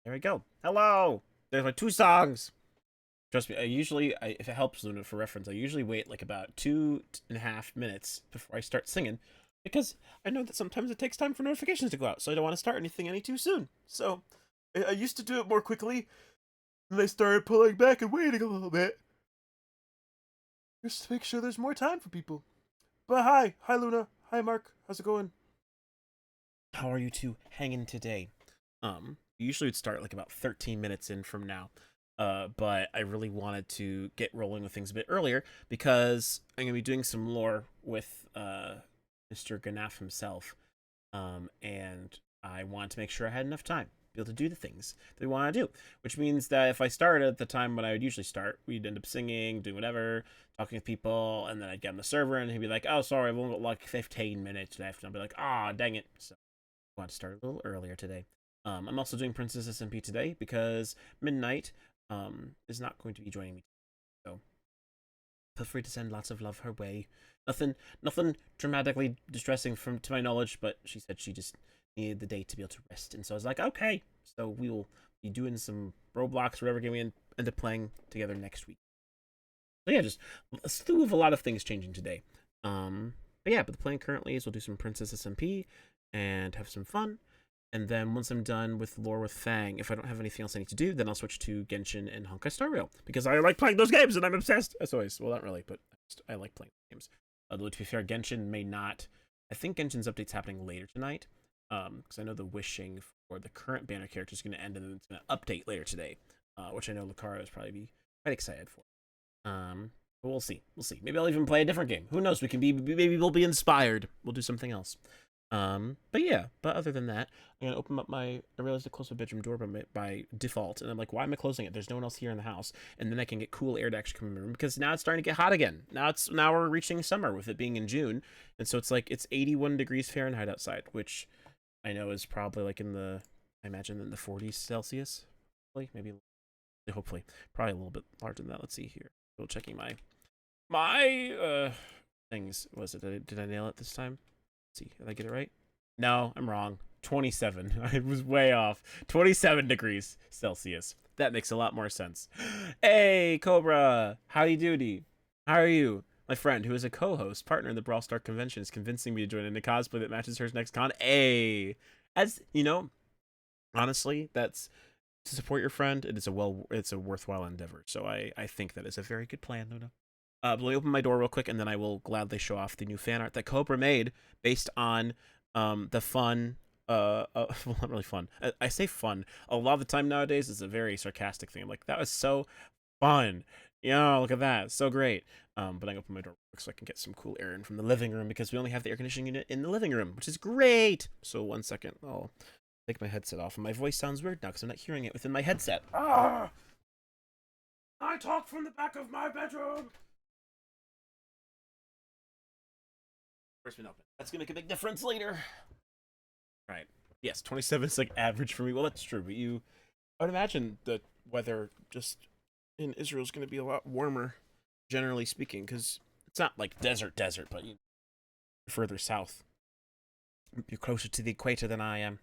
There we go. Hello! There's my 2 songs! Trust me, if it helps Luna for reference, I usually wait like about 2.5 minutes before I start singing, because I know that sometimes it takes time for notifications to go out, so I don't want to start anything any too soon. So, I used to do it more quickly, and I started pulling back and waiting a little bit. Just to make sure there's more time for people. But hi! Hi Luna! Hi Mark! How's it going? How are you two hanging today? Usually would start like about 13 minutes in from now. But I really wanted to get rolling with things a bit earlier because I'm gonna be doing some lore with Mr. Ganaf himself. And I wanted to make sure I had enough time to be able to do the things that we want to do. Which means that if I started at the time when I would usually start, we'd end up singing, doing whatever, talking with people, and then I'd get on the server and he'd be like, "Oh, sorry, I've only got like 15 minutes left," and I'd be like, "Ah, dang it!" So I want to start a little earlier today. I'm also doing Princess SMP today because Midnight is not going to be joining me. So feel free to send lots of love her way. Nothing dramatically distressing to my knowledge, but she said she just needed the day to be able to rest, and so I was like, okay. So we will be doing some Roblox, whatever game we end up playing together next week. So yeah, just a slew of a lot of things changing today. But the plan currently is we'll do some Princess SMP and have some fun. And then once I'm done with lore with Fang, if I don't have anything else I need to do, then I'll switch to Genshin and Honkai Star Rail because I like playing those games and I'm obsessed. As always, well, not really, but I like playing games. Although to be fair, Genshin may not. I think Genshin's update's happening later tonight, because I know the wishing for the current banner character is going to end and then it's going to update later today, which I know Lucario is probably be quite excited for. But we'll see. We'll see. Maybe I'll even play a different game. Who knows? Maybe we'll be inspired. We'll do something else. But other than that, I'm gonna open up I realized I closed my bedroom door by default, and I'm like, why am I closing it? There's no one else here in the house, and then I can get cool air to actually come in my room because now it's starting to get hot again. Now we're reaching summer with it being in June, and so it's 81 degrees Fahrenheit outside, which I know is probably like I imagine in the 40s Celsius, hopefully, probably a little bit larger than that. Let's see here. Still checking my things. Did I nail it this time? See, did I get it right? No, I'm wrong. 27. I was way off. 27 degrees Celsius. That makes a lot more sense. Hey, Cobra. Howdy doody. How are you? My friend, who is a co-host, partner in the Brawl Star convention, is convincing me to join in a cosplay that matches her next con. Hey, as you know, honestly, that's to support your friend. It's a worthwhile endeavor. So I think that is a very good plan, Luna. Let me open my door real quick, and then I will gladly show off the new fan art that Cobra made based on the fun. Well, not really fun. I say fun. A lot of the time nowadays, it's a very sarcastic thing. I'm like, that was so fun. Yeah, look at that. So great. But I open my door so I can get some cool air in from the living room because we only have the air conditioning unit in the living room, which is great. So 1 second, I'll take my headset off, and my voice sounds weird now because I'm not hearing it within my headset. Ah! I talk from the back of my bedroom. First been open. That's gonna make a big difference later. Right. Yes, 27 is like average for me. Well, that's true, but I would imagine the weather just in Israel is gonna be a lot warmer, generally speaking, because it's not like desert, but you're further south. You're closer to the equator than I am.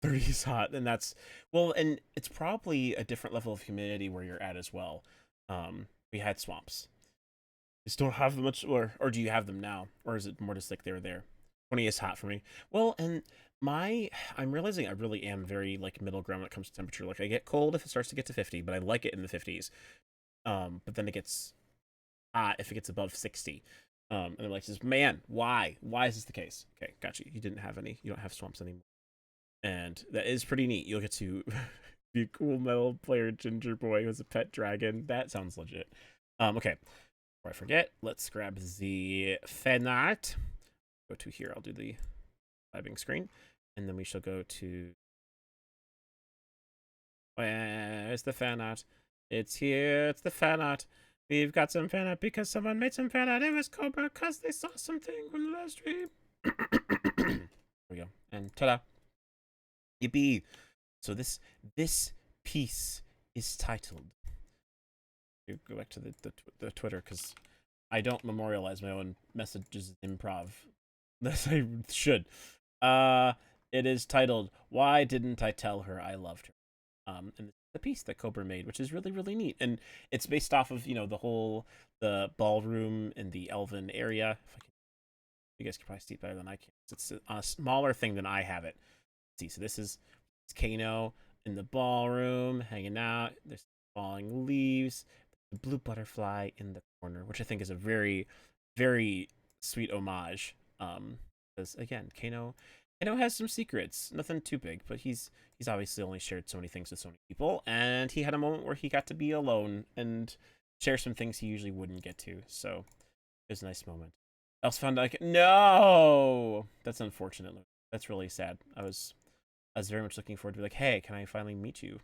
30 is hot, and and it's probably a different level of humidity where you're at as well. We had swamps. You still have them much, or do you have them now, or is it more just like they were there? 20 is hot for me. Well, and I'm realizing I really am very like middle ground when it comes to temperature. Like I get cold if it starts to get to 50, but I like it in the 50s. But then it gets hot if it gets above 60. And I'm like, just man, why? Why is this the case? Okay, got you. You don't have swamps anymore, and that is pretty neat. You'll get to be a cool metal player ginger boy who has a pet dragon. That sounds legit. Okay. Before I forget, let's grab the fan art. Go to here. I'll do the vibing screen, and then we shall go to. Where's the fan art? It's here. It's the fan art. We've got some fan art because someone made some fan art. It was Cobra because they saw something from the last stream. There we go. And ta-da! Yippee! So this piece is titled. Go back to the Twitter because I don't memorialize my own messages in improv. As I should. It is titled "Why Didn't I Tell Her I Loved Her?" And the piece that Cobra made, which is really really neat, and it's based off of the ballroom in the Elven area. If I can, you guys can probably see it better than I can. It's on a smaller thing than I have it. Let's see, so this is Kano in the ballroom hanging out. There's falling leaves. The blue butterfly in the corner, which I think is a very, very sweet homage. Because again, Kano has some secrets, nothing too big, but he's obviously only shared so many things with so many people, and he had a moment where he got to be alone and share some things he usually wouldn't get to. So it was a nice moment. I also found like no, that's unfortunate. That's really sad. I was very much looking forward to be like, hey, can I finally meet you?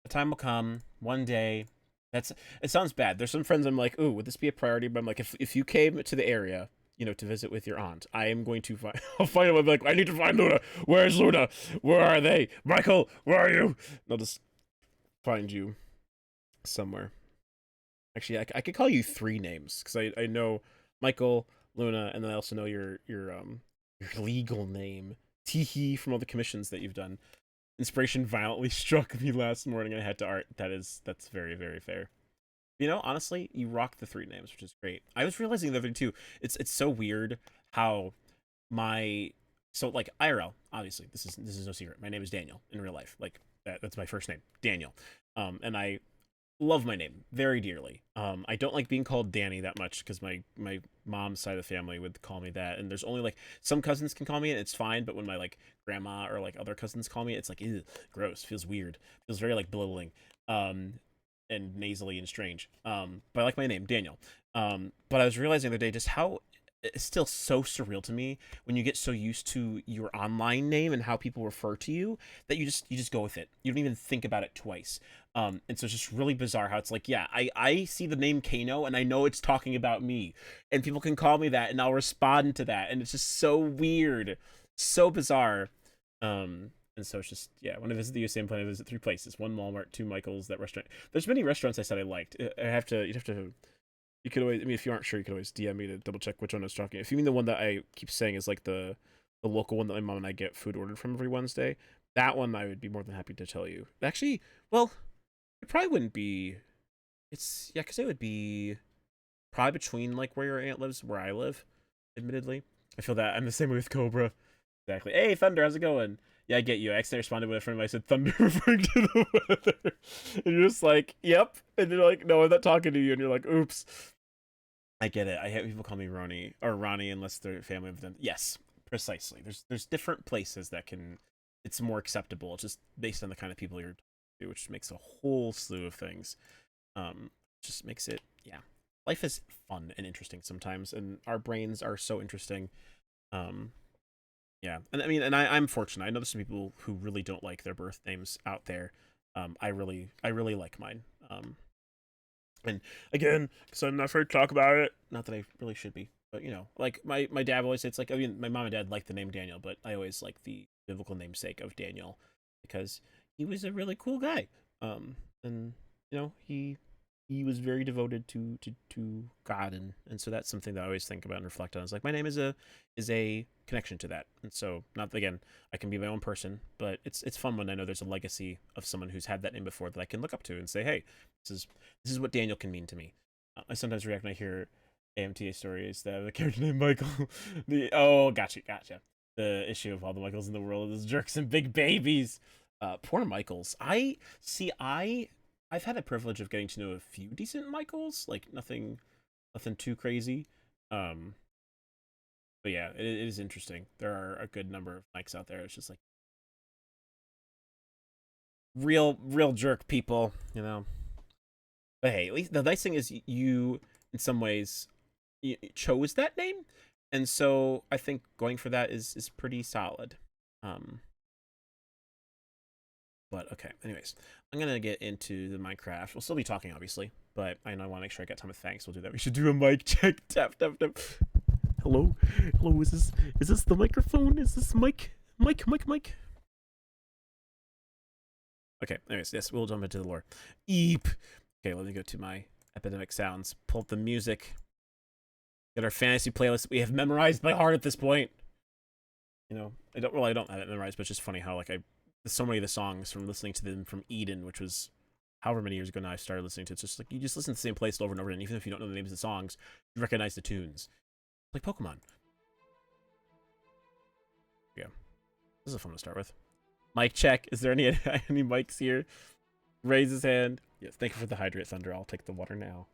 The time will come one day. It sounds bad. There's some friends I'm like, ooh, would this be a priority? But I'm like, if you came to the area, to visit with your aunt, I am going to find. I'll find him. I'll be like, I need to find Luna. Where's Luna? Where are they? Michael, where are you? And I'll just find you somewhere. Actually, I could call you 3 names because I know Michael, Luna, and then I also know your legal name, Teehee, from all the commissions that you've done. Inspiration violently struck me last morning. I had to art. That's very very fair. Honestly, you rock the 3 names, which is great. I was realizing the other two. It's so weird how like IRL. Obviously, this is no secret. My name is Daniel in real life. Like that's my first name, Daniel. And I love my name very dearly. I don't like being called Danny that much because my mom's side of the family would call me that, and there's only like some cousins can call me it, and it's fine. But when my like grandma or like other cousins call me, it's like ew, gross, feels weird, feels very like belittling, and nasally and strange. But I like my name, Daniel. But I was realizing the other day just how it's still so surreal to me when you get so used to your online name and how people refer to you that you just go with it. You don't even think about it twice. And so it's just really bizarre how it's like, yeah, I see the name Kano and I know it's talking about me, and people can call me that and I'll respond to that, and it's just so weird, so bizarre. And so it's just, yeah, when I visit the USA, I'm planning to visit 3 places: 1 Walmart, 2 Michael's, that restaurant. There's many restaurants I said I liked. You could always, I mean, if you aren't sure, you could always DM me to double check which one I was talking. If you mean the one that I keep saying is like the local one that my mom and I get food ordered from every Wednesday, that one I would be more than happy to tell you. Actually, well, it probably wouldn't be. It's, yeah, because it would be probably between like where your aunt lives, where I live. Admittedly, I feel that I'm the same way with Cobra. Exactly. Hey, Thunder, how's it going? Yeah, I get you. I accidentally responded when a friend of mine said Thunder referring to the weather. And you're just like, yep. And you're like, no, I'm not talking to you. And you're like, oops. I get it. I hate people call me Ronnie or Ronnie unless they're family of them. Yes, precisely. There's different places that can, it's more acceptable. It's just based on the kind of people you're talking to, which makes a whole slew of things. Just makes it, yeah. Life is fun and interesting sometimes, and our brains are so interesting. Yeah, and I mean, and I'm fortunate. I know there's some people who really don't like their birth names out there. I really like mine. And again, because I'm not afraid to talk about it. Not that I really should be, but like my dad always said, it's like, I mean, my mom and dad like the name Daniel, but I always like the biblical namesake of Daniel because he was a really cool guy. And he was very devoted to God, and so that's something that I always think about and reflect on. It's like my name is a connection to that, and so not again, I can be my own person, but it's fun when I know there's a legacy of someone who's had that name before that I can look up to and say, hey, this is what Daniel can mean to me. I sometimes react when I hear AMTA stories that the character named Michael. Gotcha. The issue of all the Michaels in the world is jerks and big babies. Poor Michaels. I've had the privilege of getting to know a few decent Michaels, like nothing too crazy. But yeah, it is interesting. There are a good number of Mikes out there. It's just like real jerk people, But hey, at least the nice thing is you, in some ways, you chose that name, and so I think going for that is pretty solid. But okay, anyways, I'm gonna get into the Minecraft. We'll still be talking, obviously, but I know I want to make sure I got time with thanks. We'll do that. We should do a mic check. Tap tap tap. Hello, hello. Is this the microphone? Is this mic? Mic? Okay. Anyways, yes, we'll jump into the lore. Eep. Okay, let me go to my epidemic sounds. Pull up the music. Get our fantasy playlist that we have memorized by heart at this point. you know, I don't have it memorized, but it's just funny how like so many of the songs from listening to them from Eden, which was however many years ago now I started listening to. It's just like you just listen to the same place over and over, and even if you don't know the names of the songs, you recognize the tunes. Like Pokemon. Yeah, this is a fun one to start with. Mic check. Is there any mics here? Raise his hand. Yes, thank you for the hydrate, Thunder. I'll take the water now.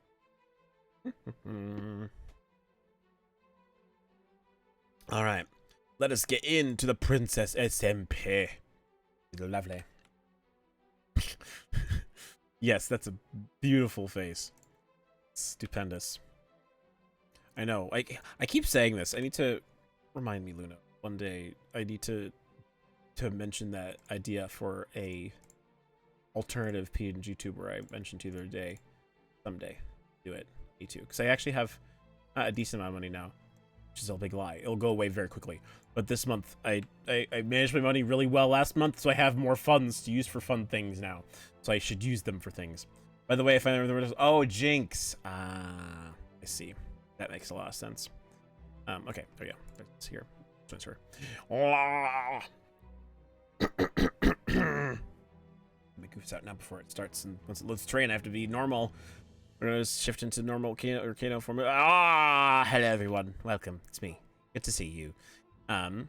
All right, let us get into the Princess SMP. Lovely. Yes, that's a beautiful face. Stupendous. I know. I keep saying this. I need to remind me, Luna. One day I need to mention that idea for a alternative PNG tuber I mentioned to you the other day. Someday, do it. Me too. Because I actually have a decent amount of money now, which is a big lie. It'll go away very quickly. But this month, I managed my money really well last month, so I have more funds to use for fun things now. So I should use them for things. By the way, if I remember, oh, Jinx. I see. That makes a lot of sense. Okay, there we go. It's here. Transfer. Let me goof this out now before it starts. And once it loads the train, I have to be normal. We're gonna shift into normal Kano form. Hello everyone. Welcome. It's me. Good to see you. Oh,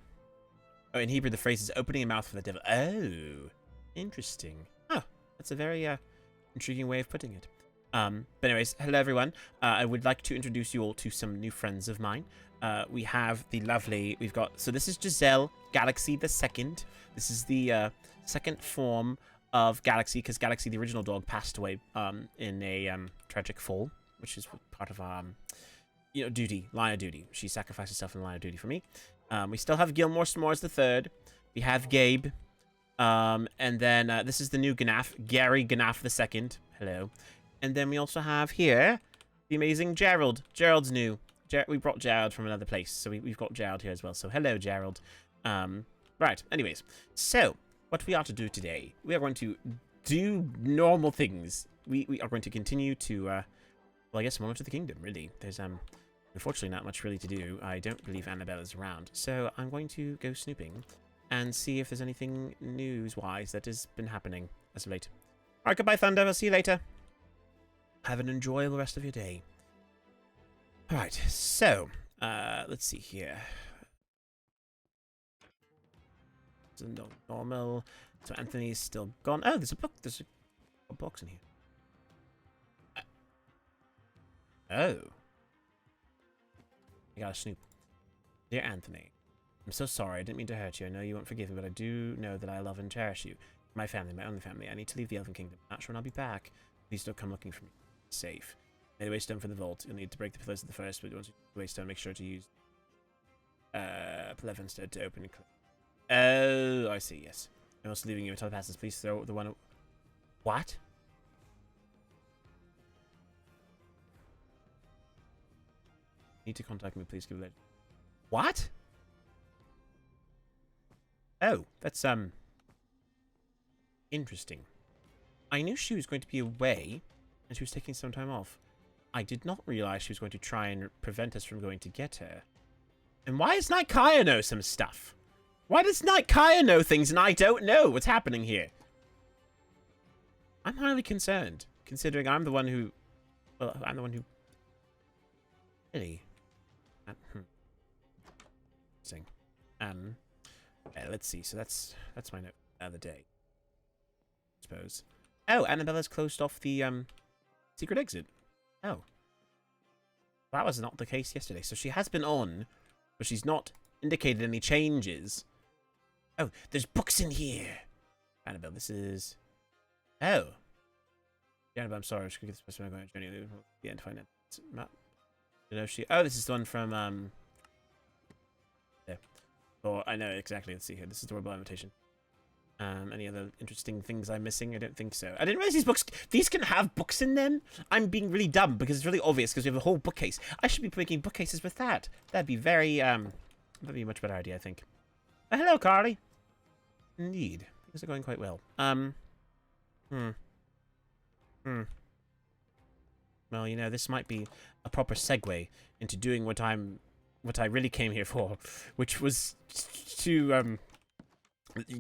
in Hebrew, the phrase is opening a mouth for the devil. Oh, interesting. Oh, that's a very intriguing way of putting it. But anyways, hello everyone. I would like to introduce you all to some new friends of mine. We have the lovely, so this is Giselle Galaxy the Second. This is the second form of Galaxy, because Galaxy, the original dog, passed away in a tragic fall, which is part of our, line of duty. She sacrificed herself in the line of duty for me. We still have Gilmore S'mores the Third. We have Gabe. And then this is the new Ganaf, Gary Ganaf the Second. Hello. And then we also have here the amazing Gerald. Gerald's new. We brought Gerald from another place, so we've got Gerald here as well. So hello, Gerald. Right, anyways. So, what we are to do today, we are going to do normal things. We are going to continue to, well, I guess Moment of the Kingdom, really. There's, unfortunately not much really to do. I don't believe Annabelle is around. So, I'm going to go snooping and see if there's anything news-wise that has been happening as of late. Alright, goodbye, Thunder. I'll see you later. Have an enjoyable rest of your day. Alright, so, let's see here. It's normal. So Anthony's still gone. Oh, there's a book. There's a box in here. Oh. I got a snoop. Dear Anthony, I'm so sorry. I didn't mean to hurt you. I know you won't forgive me, but I do know that I love and cherish you. My family, my only family. I need to leave the Elven Kingdom. Not sure when I'll be back. Please don't come looking for me. Safe. Made a waystone for the vault. You'll need to break the pillars of the first, but once you do the waystone, make sure to use Plev instead to open and close. Oh, I see, yes. I'm also leaving you a telepasses. Please throw the one... What? Need to contact me, please give it... What? Oh, that's, interesting. I knew she was going to be away, and she was taking some time off. I did not realize she was going to try and prevent us from going to get her. And why does Night Kaya know some stuff? Why does Night Kaya know things and I don't know what's happening here? I'm highly concerned, considering I'm the one who... Well, I'm the one who... Really? Interesting. Let's see. So that's my note of the day. I suppose. Oh, Annabella's closed off the, secret exit. Oh. That was not the case yesterday. So she has been on, but she's not indicated any changes. Oh, there's books in here. Annabelle, this is... Oh. Yeah, Annabelle, I'm sorry. I was going to get this person going on a journey. The end to find it. You know, oh, this is the one from, yeah. Oh, I know exactly. Let's see here. This is the Roleplay invitation. Any other interesting things I'm missing? I don't think so. I didn't realize these can have books in them. I'm being really dumb because it's really obvious because we have a whole bookcase. I should be making bookcases with that. That'd be very, that'd be a much better idea, I think. Oh, hello, Carly. Indeed. Things are going quite well. Well, you know, this might be a proper segue into doing what I'm what I really came here for, which was to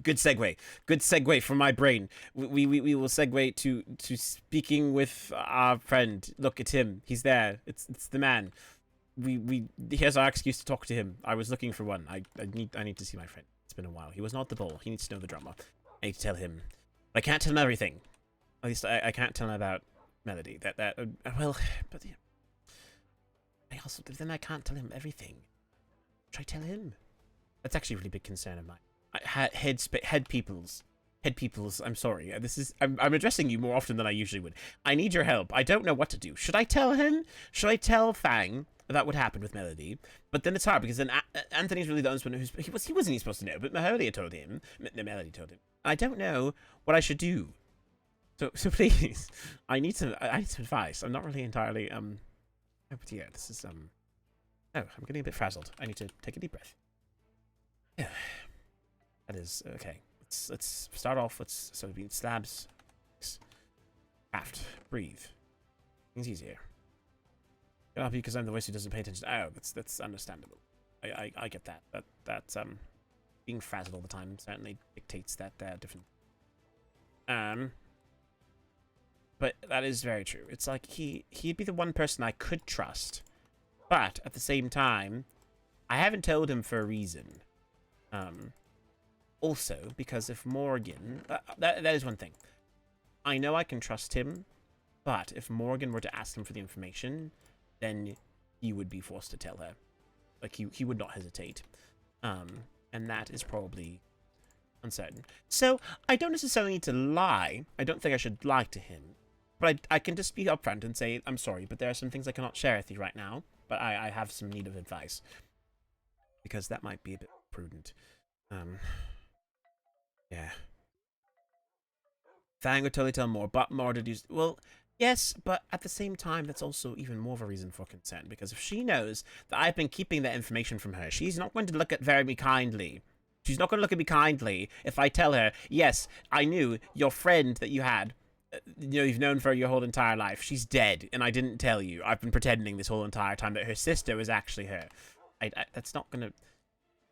good segue from my brain. We will segue to speaking with our friend. Look at him, he's there. It's the man. Here's our excuse to talk to him. I was looking for one. I need to see my friend. It's been a while. He was not at the ball. He needs to know the drama. I need to tell him. I can't tell him everything. At least I can't tell him about Melody. Well, but yeah. Then I can't tell him everything. Should I tell him? That's actually a really big concern of mine. Head peoples. I'm sorry. I'm addressing you more often than I usually would. I need your help. I don't know what to do. Should I tell him? Should I tell Fang that would happen with Melody? But then it's hard because then Anthony's really the only one who's he wasn't even supposed to know. But Maholia told him. Melody told him. I don't know what I should do. So please, I need some advice. I'm not really entirely Oh, but yeah, this is Oh, I'm getting a bit frazzled. I need to take a deep breath. Yeah. That is okay. Let's start off. So it'd be slabs. Craft. Breathe. Things easier. Get up because I'm the voice who doesn't pay attention. Oh, that's understandable. I get that. That's being frazzled all the time certainly dictates that they're different. But that is very true. It's like he'd be the one person I could trust, but at the same time, I haven't told him for a reason. Also, because if Morgan... that is one thing. I know I can trust him, but if Morgan were to ask him for the information, then he would be forced to tell her. Like, he would not hesitate. And that is probably uncertain. So, I don't necessarily need to lie. I don't think I should lie to him. But I can just be upfront and say, I'm sorry, but there are some things I cannot share with you right now. But I have some need of advice. Because that might be a bit prudent. Yeah. Fang would totally tell more, but more to do... Well, yes, but at the same time, that's also even more of a reason for concern. Because if she knows that I've been keeping that information from her, she's not going to look at me kindly. She's not going to look at me kindly if I tell her, yes, I knew your friend that you had, you've known for your whole entire life. She's dead, and I didn't tell you. I've been pretending this whole entire time that her sister was actually her. That's not going to...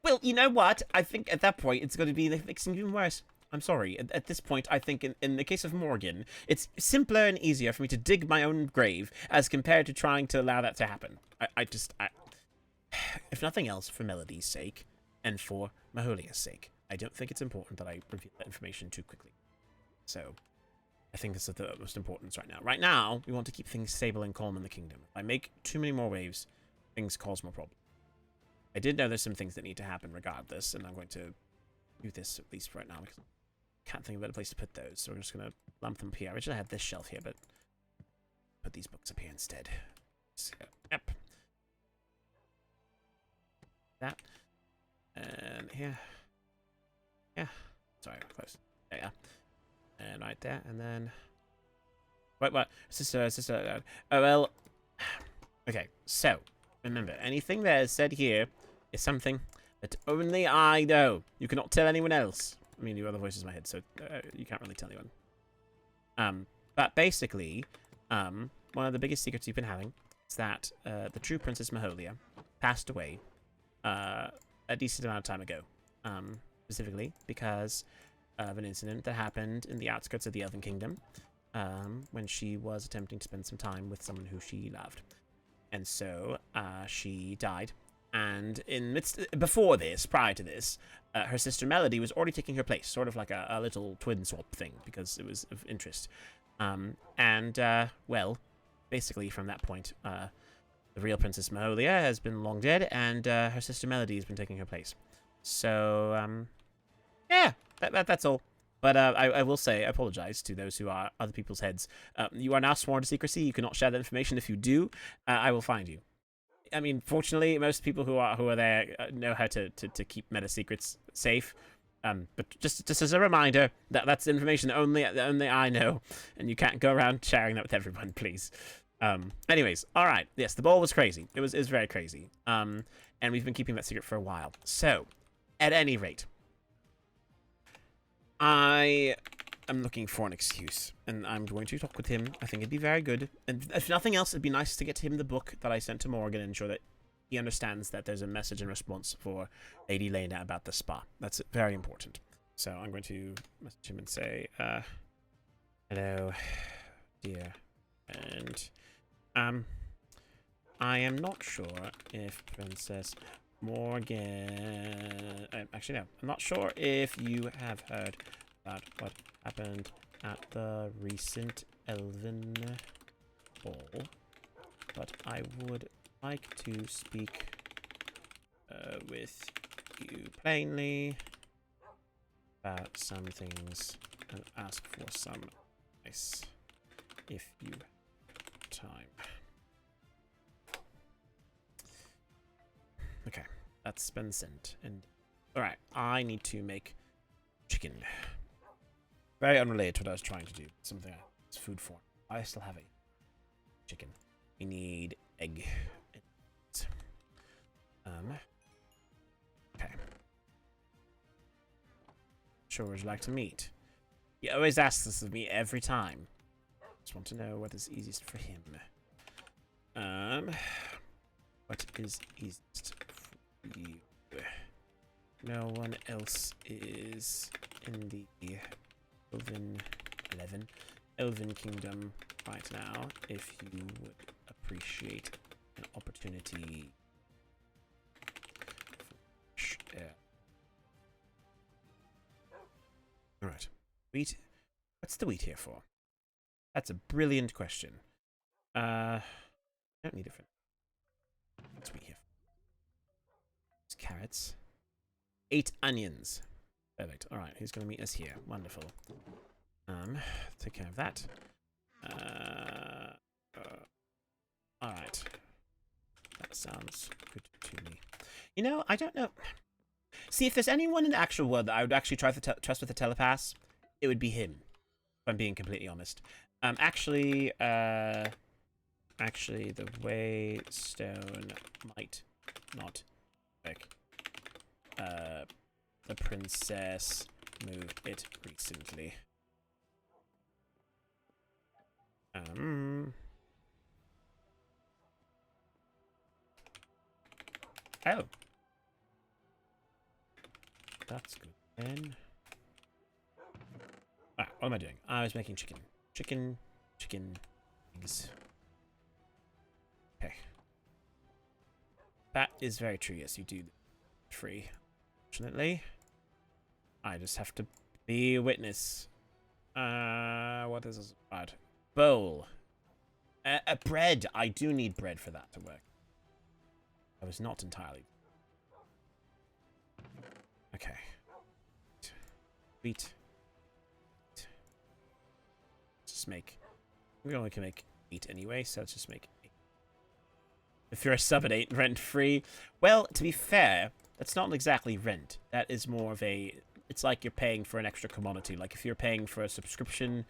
Well, you know what? I think at that point, it's going to be mixing even worse. I'm sorry. At this point, I think in the case of Morgan, it's simpler and easier for me to dig my own grave as compared to trying to allow that to happen. If nothing else, for Melody's sake and for Maholia's sake, I don't think it's important that I reveal that information too quickly. So, I think this is the most importance right now. Right now, we want to keep things stable and calm in the kingdom. If I make too many more waves, things cause more problems. I did know there's some things that need to happen regardless, and I'm going to do this at least right now because I can't think of a better place to put those. So we're just going to lump them up here. Originally I had this shelf here, but put these books up here instead. So, yep. That. And here. Yeah. Sorry, close. There you are. And right there, and then... Wait, what? Sister. Oh, well... Okay, so... Remember, anything that is said here is something that only I know. You cannot tell anyone else. I mean, your other voice is in my head, so you can't really tell anyone. But basically, one of the biggest secrets you've been having is that the true Princess Maholia passed away a decent amount of time ago. Specifically because of an incident that happened in the outskirts of the Elven Kingdom when she was attempting to spend some time with someone who she loved. And so she died. And prior to this, her sister Melody was already taking her place, sort of like a little twin swap thing, because it was of interest. Well, basically from that point, the real Princess Maholia has been long dead, and her sister Melody has been taking her place. So, yeah, that's all. But I will say, I apologize to those who are other people's heads. You are now sworn to secrecy. You cannot share that information. If you do, I will find you. I mean, fortunately, most people who are there know how to keep meta secrets safe. But just as a reminder, that's information that only I know, and you can't go around sharing that with everyone, please. Anyways, all right. Yes, the ball was crazy. It was very crazy. And we've been keeping that secret for a while. So, at any rate. I am looking for an excuse, and I'm going to talk with him. I think it'd be very good. And if nothing else, it'd be nice to get him the book that I sent to Morgan and ensure that he understands that there's a message in response for Lady Lena about the spa. That's very important. So I'm going to message him and say, hello, dear. And I am not sure if Princess Morgan... actually, no. I'm not sure if you have heard about what happened at the recent Elven Ball, but I would like to speak with you plainly about some things and ask for some advice if you have time. Okay, that's been sent. And alright, I need to make chicken. Very unrelated to what I was trying to do. Something it's food form. I still have a chicken. We need egg. Okay. Sure, would you like to meet? He always asks this of me every time. Just want to know what is easiest for him. What is easiest for you? No one else is in the Elven Kingdom right now. If you would appreciate an opportunity. All right, wheat. What's the wheat here for? That's a brilliant question. I don't need it for. What's wheat here for? It's carrots. 8 onions. Perfect. All right, who's going to meet us here? Wonderful. Take care of that. All right. That sounds good to me. You know, I don't know. See, if there's anyone in the actual world that I would actually try to trust with a telepath, it would be him. If I'm being completely honest. Actually, the Waystone might not work. The princess moved it recently. Oh. That's good then. Alright, what am I doing? I was making chicken. Chicken, eggs. Okay. That is very true, yes, you do free. Fortunately. I just have to be a witness. What is this about? Bowl. Bread. I do need bread for that to work. I was not entirely. Okay. Wheat. Let's just make. We only can make 8 anyway, so let's just make 8. If you're a sub at 8 rent free, well, to be fair, that's not exactly rent. That is more of a. It's like you're paying for an extra commodity. Like if you're paying for a subscription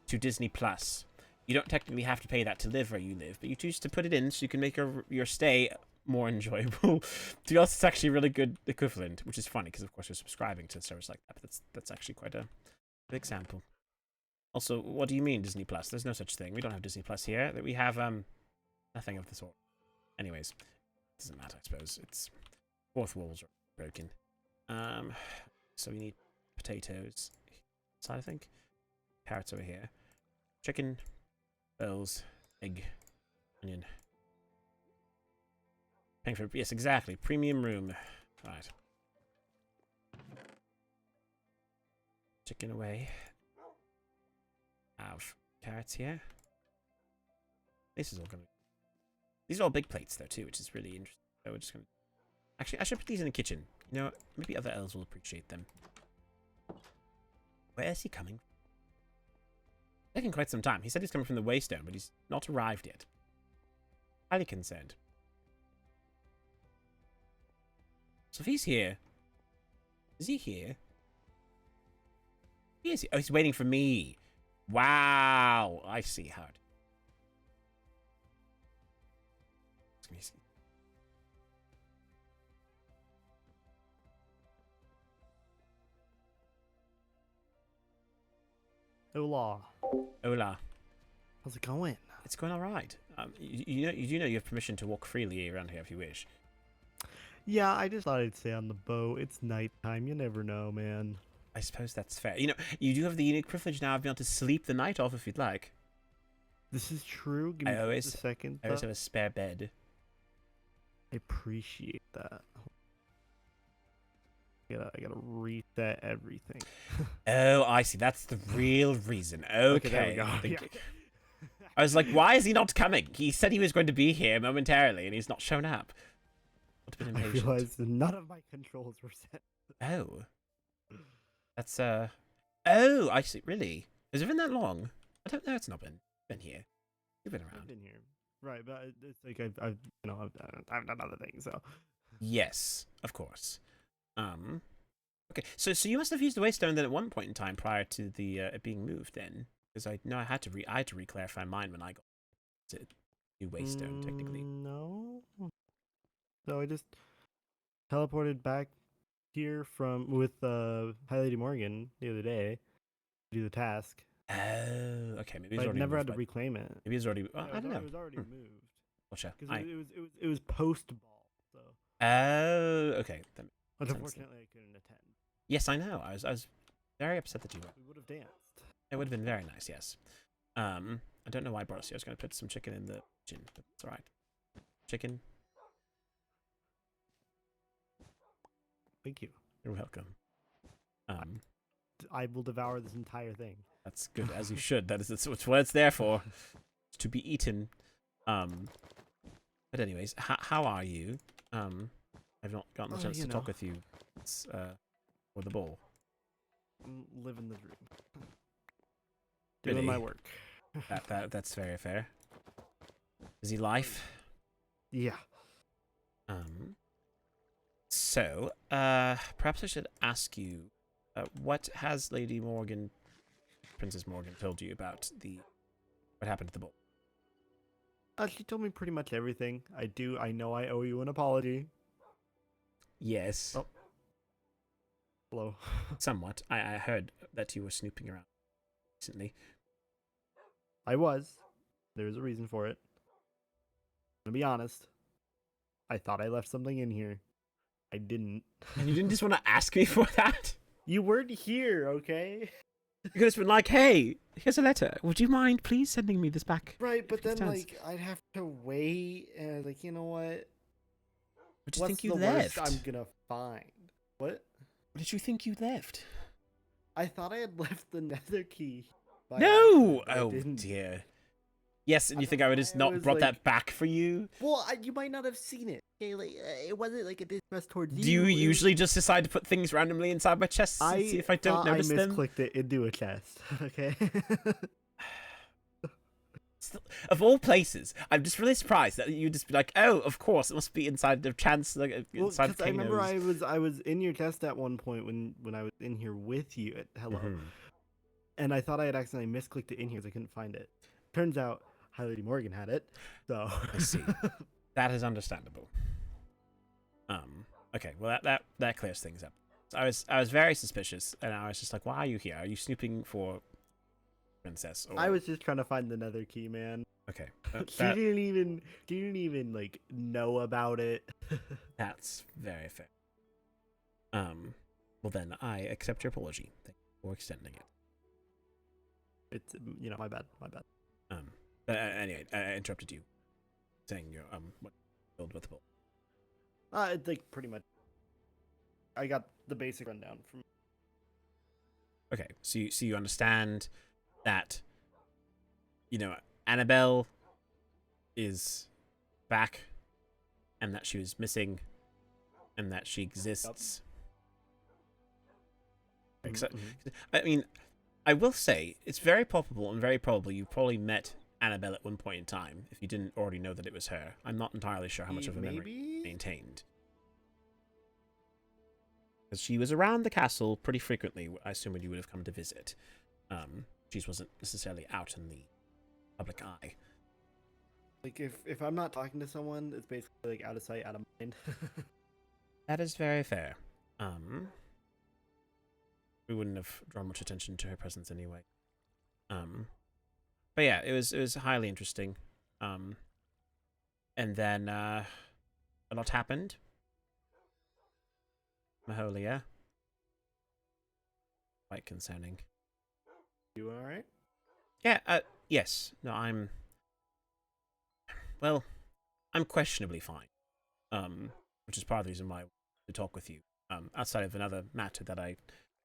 to Disney Plus, you don't technically have to pay that to live where you live, but you choose to put it in so you can make your stay more enjoyable. To be honest, it's actually a really good equivalent, which is funny because of course you're subscribing to a service like that. But that's actually quite a good example. Also, what do you mean Disney Plus? There's no such thing. We don't have Disney Plus here. That we have nothing of the sort. Anyways, doesn't matter. I suppose it's fourth walls are broken. So we need potatoes. Side I think. Carrots over here. Chicken. Bells. Egg. Onion. Paying for, yes, exactly. Premium room. Right. Chicken away. Have carrots here. This is all gonna. These are all big plates though too, which is really interesting. So we're just gonna. Actually, I should put these in the kitchen. You know, maybe other elves will appreciate them. Where is he coming? Taking quite some time. He said he's coming from the Waystone, but he's not arrived yet. Highly concerned. So if he's here, is he here? He is. Oh, he's waiting for me. Wow, I see how it. Hola. Hola. How's it going? It's going all right. You do know you have permission to walk freely around here if you wish. Yeah, I just thought I'd stay on the boat. It's nighttime. You never know, man. I suppose that's fair. You know, you do have the unique privilege now of being able to sleep the night off if you'd like. This is true. Give I me just a always, second, I always though. have a spare bed. I appreciate that. I gotta reset everything. Oh, I see. That's the real reason. Okay, there we Okay. go. Yeah. I was like, why is he not coming? He said he was going to be here momentarily, and he's not shown up. Would have been I impatient. realized none of my controls were set. Oh. That's, Oh, I see. Really? Has it been that long? I don't know. It's not been here. You've been around. I've been here, right? But it's like I've done other things. So Yes, of course. Okay, so you must have used the waystone then at one point in time prior to the it being moved then, because I know I had to re-clarify mine when I got to new waystone technically. No. So I just teleported back here from with High Lady Morgan the other day to do the task. Oh, okay, maybe it's But I already never had moved to reclaim it. maybe it's already. Well, I don't know. It was already moved Gotcha. because it was post ball. So Oh, okay. That makes but sense unfortunately I couldn't attend. yes, I know. I was very upset that you were. We would have danced. It would have been very nice. Yes. I don't know why I brought us here. I was going to put some chicken in the gin, but it's all right. Chicken. Thank you. You're welcome. I will devour this entire thing. That's good, as you should. That's what it's there for. It's to be eaten. But anyways, how are you? I've not gotten the chance to talk with you. It's for the ball. I'm living the dream. Really? Doing my work. That's very fair. Busy life. Yeah. So, perhaps I should ask you, what has Lady Morgan, Princess Morgan, told you about what happened at the ball? She told me pretty much everything. I know I owe you an apology. Yes. Oh. Hello. Somewhat. I heard that you were snooping around recently. I was. There was a reason for it. To be honest, I thought I left something in here. I didn't. And you didn't just want to ask me for that? You weren't here, okay? You could have been like, hey, here's a letter. Would you mind please sending me this back? Right, but then, like, I'd have to wait, and, like, you know what? What did you What's think you the left? worst I'm gonna find? What? What did you think you left? I thought I had left the nether key. No! Oh, didn't. dear. Yes, and you think I would have not brought that back for you? Well, you might not have seen it. Okay, like, it wasn't like a distress towards you. Do you usually just decide to put things randomly inside my chest and see if I don't notice them? I misclicked it into a chest. Okay. Of all places, I'm just really surprised that you just be like, "Oh, of course, it must be inside the chance, like inside." Because I remember I was in your chest at one point when I was in here with you at Hello, and I thought I had accidentally misclicked it in here because I couldn't find it. Turns out High Lady Morgan had it. So I see. That is understandable. Okay, well that clears things up. So I was very suspicious, and I was just like, "Why are you here? Are you snooping for Princess?" Or... I was just trying to find the nether key, man. Okay. She didn't even like know about it. That's very fair. Well then, I accept your apology. Thank you for extending it. It's my bad. Anyway, I interrupted you, saying you're what build with the ball. It's like pretty much. I got the basic rundown from. Okay, so you understand that, Annabelle is back, and that she was missing, and that she exists. I mean, I will say it's very possible and very probable you probably met Annabelle at one point in time if you didn't already know that it was her. I'm not entirely sure how much of a memory you maintained. Because she was around the castle pretty frequently, I assume, when you would have come to visit. She wasn't necessarily out in the public eye. Like, if I'm not talking to someone, it's basically like out of sight, out of mind. That is very fair. We wouldn't have drawn much attention to her presence anyway. But yeah, it was highly interesting. And then a lot happened. Maholia. Quite concerning. You all right? Yeah, yes. No, well, I'm questionably fine. Which is part of the reason why I want to talk with you. Outside of another matter that I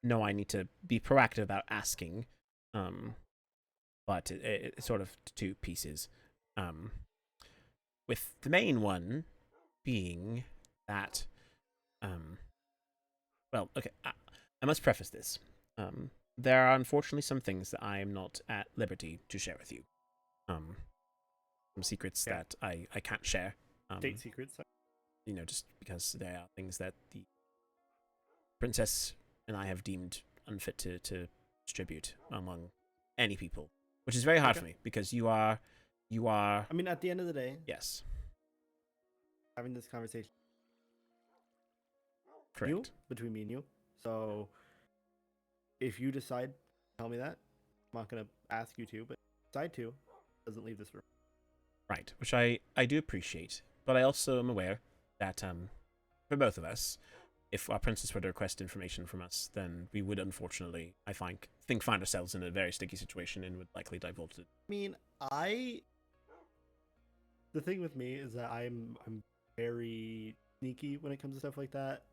know I need to be proactive about asking. But it's sort of two pieces. With the main one being that, well, okay, I must preface this. There are unfortunately some things that I am not at liberty to share with you. Some secrets that I can't share. State secrets. Just because there are things that the princess and I have deemed unfit to distribute among any people, which is very hard for me because you are. I mean, at the end of the day, Yes. having this conversation. Correct. Between me and you. So, if you decide to tell me that, I'm not gonna ask you to, but decide to, doesn't leave this room. Right, which I do appreciate, but I also am aware that for both of us, if our princess were to request information from us, then we would unfortunately, I think find ourselves in a very sticky situation and would likely divulge it. I mean, the thing with me is that I'm very sneaky when it comes to stuff like that.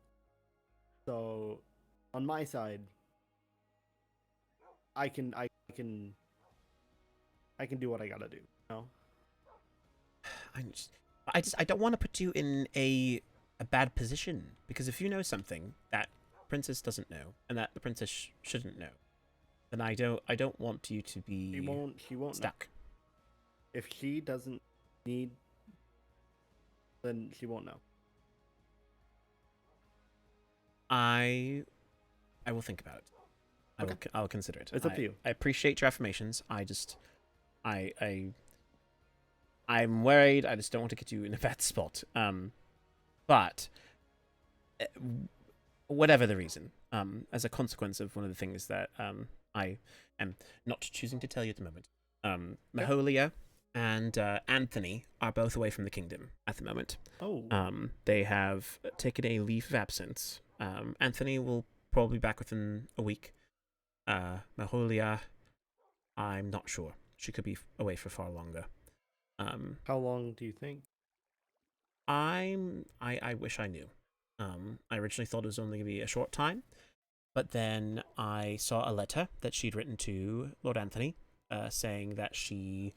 So, on my side, I can do what I gotta do. You know? I don't want to put you in a bad position, because if you know something that princess doesn't know and that the princess shouldn't know, then I don't want you to be she won't stuck. Know. If she doesn't need, then she won't know. I will think about it. I'll consider it. It's up to you. I appreciate your affirmations. I'm worried. I just don't want to get you in a bad spot. But whatever the reason, as a consequence of one of the things that I am not choosing to tell you at the moment, Maholia and Anthony are both away from the kingdom at the moment. Oh. They have taken a leave of absence. Anthony will probably be back within a week. Maholia, I'm not sure. She could be away for far longer. How long do you think? I wish I knew. I originally thought it was only going to be a short time, but then I saw a letter that she'd written to Lord Anthony, saying that she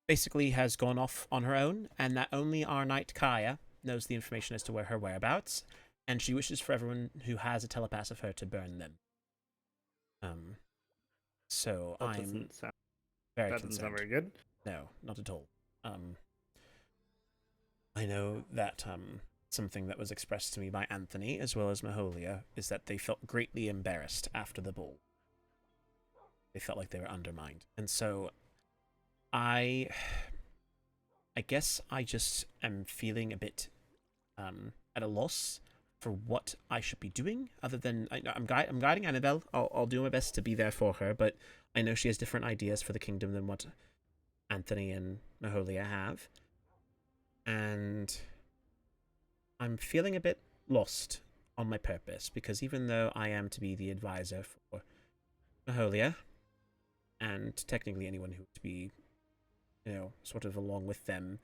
basically has gone off on her own, and that only our knight Kaya knows the information as to where her whereabouts, and she wishes for everyone who has a telepath of her to burn them. So That I'm doesn't sound very good. No, not at all. I know that something that was expressed to me by Anthony as well as Maholia is that they felt greatly embarrassed after the ball. They felt like they were undermined, and so I guess I just am feeling a bit at a loss for what I should be doing, other than I'm guiding Annabelle. I'll do my best to be there for her, but I know she has different ideas for the kingdom than what Anthony and Maholia have. And I'm feeling a bit lost on my purpose, because even though I am to be the advisor for Maholia, and technically anyone who would be, sort of along with them,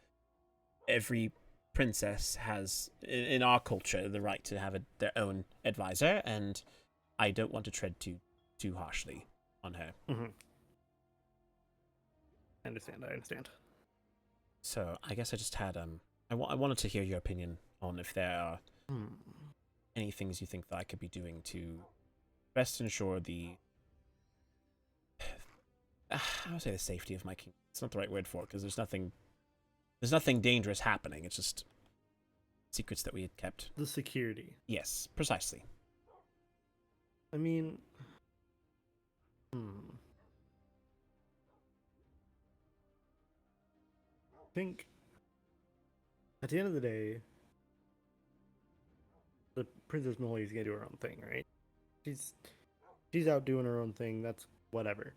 every princess has, in our culture, the right to have their own advisor, and I don't want to tread too harshly on her. Mm-hmm. I understand. So I guess I just had I wanted to hear your opinion on if there are any things you think that I could be doing to best ensure the I would say the safety of my kingdom. It's not the right word for it, because there's nothing dangerous happening. It's just secrets that we had kept. The security. Yes, precisely. I mean, I think at the end of the day, the Princess Maholia is gonna do her own thing, right? She's out doing her own thing. That's whatever.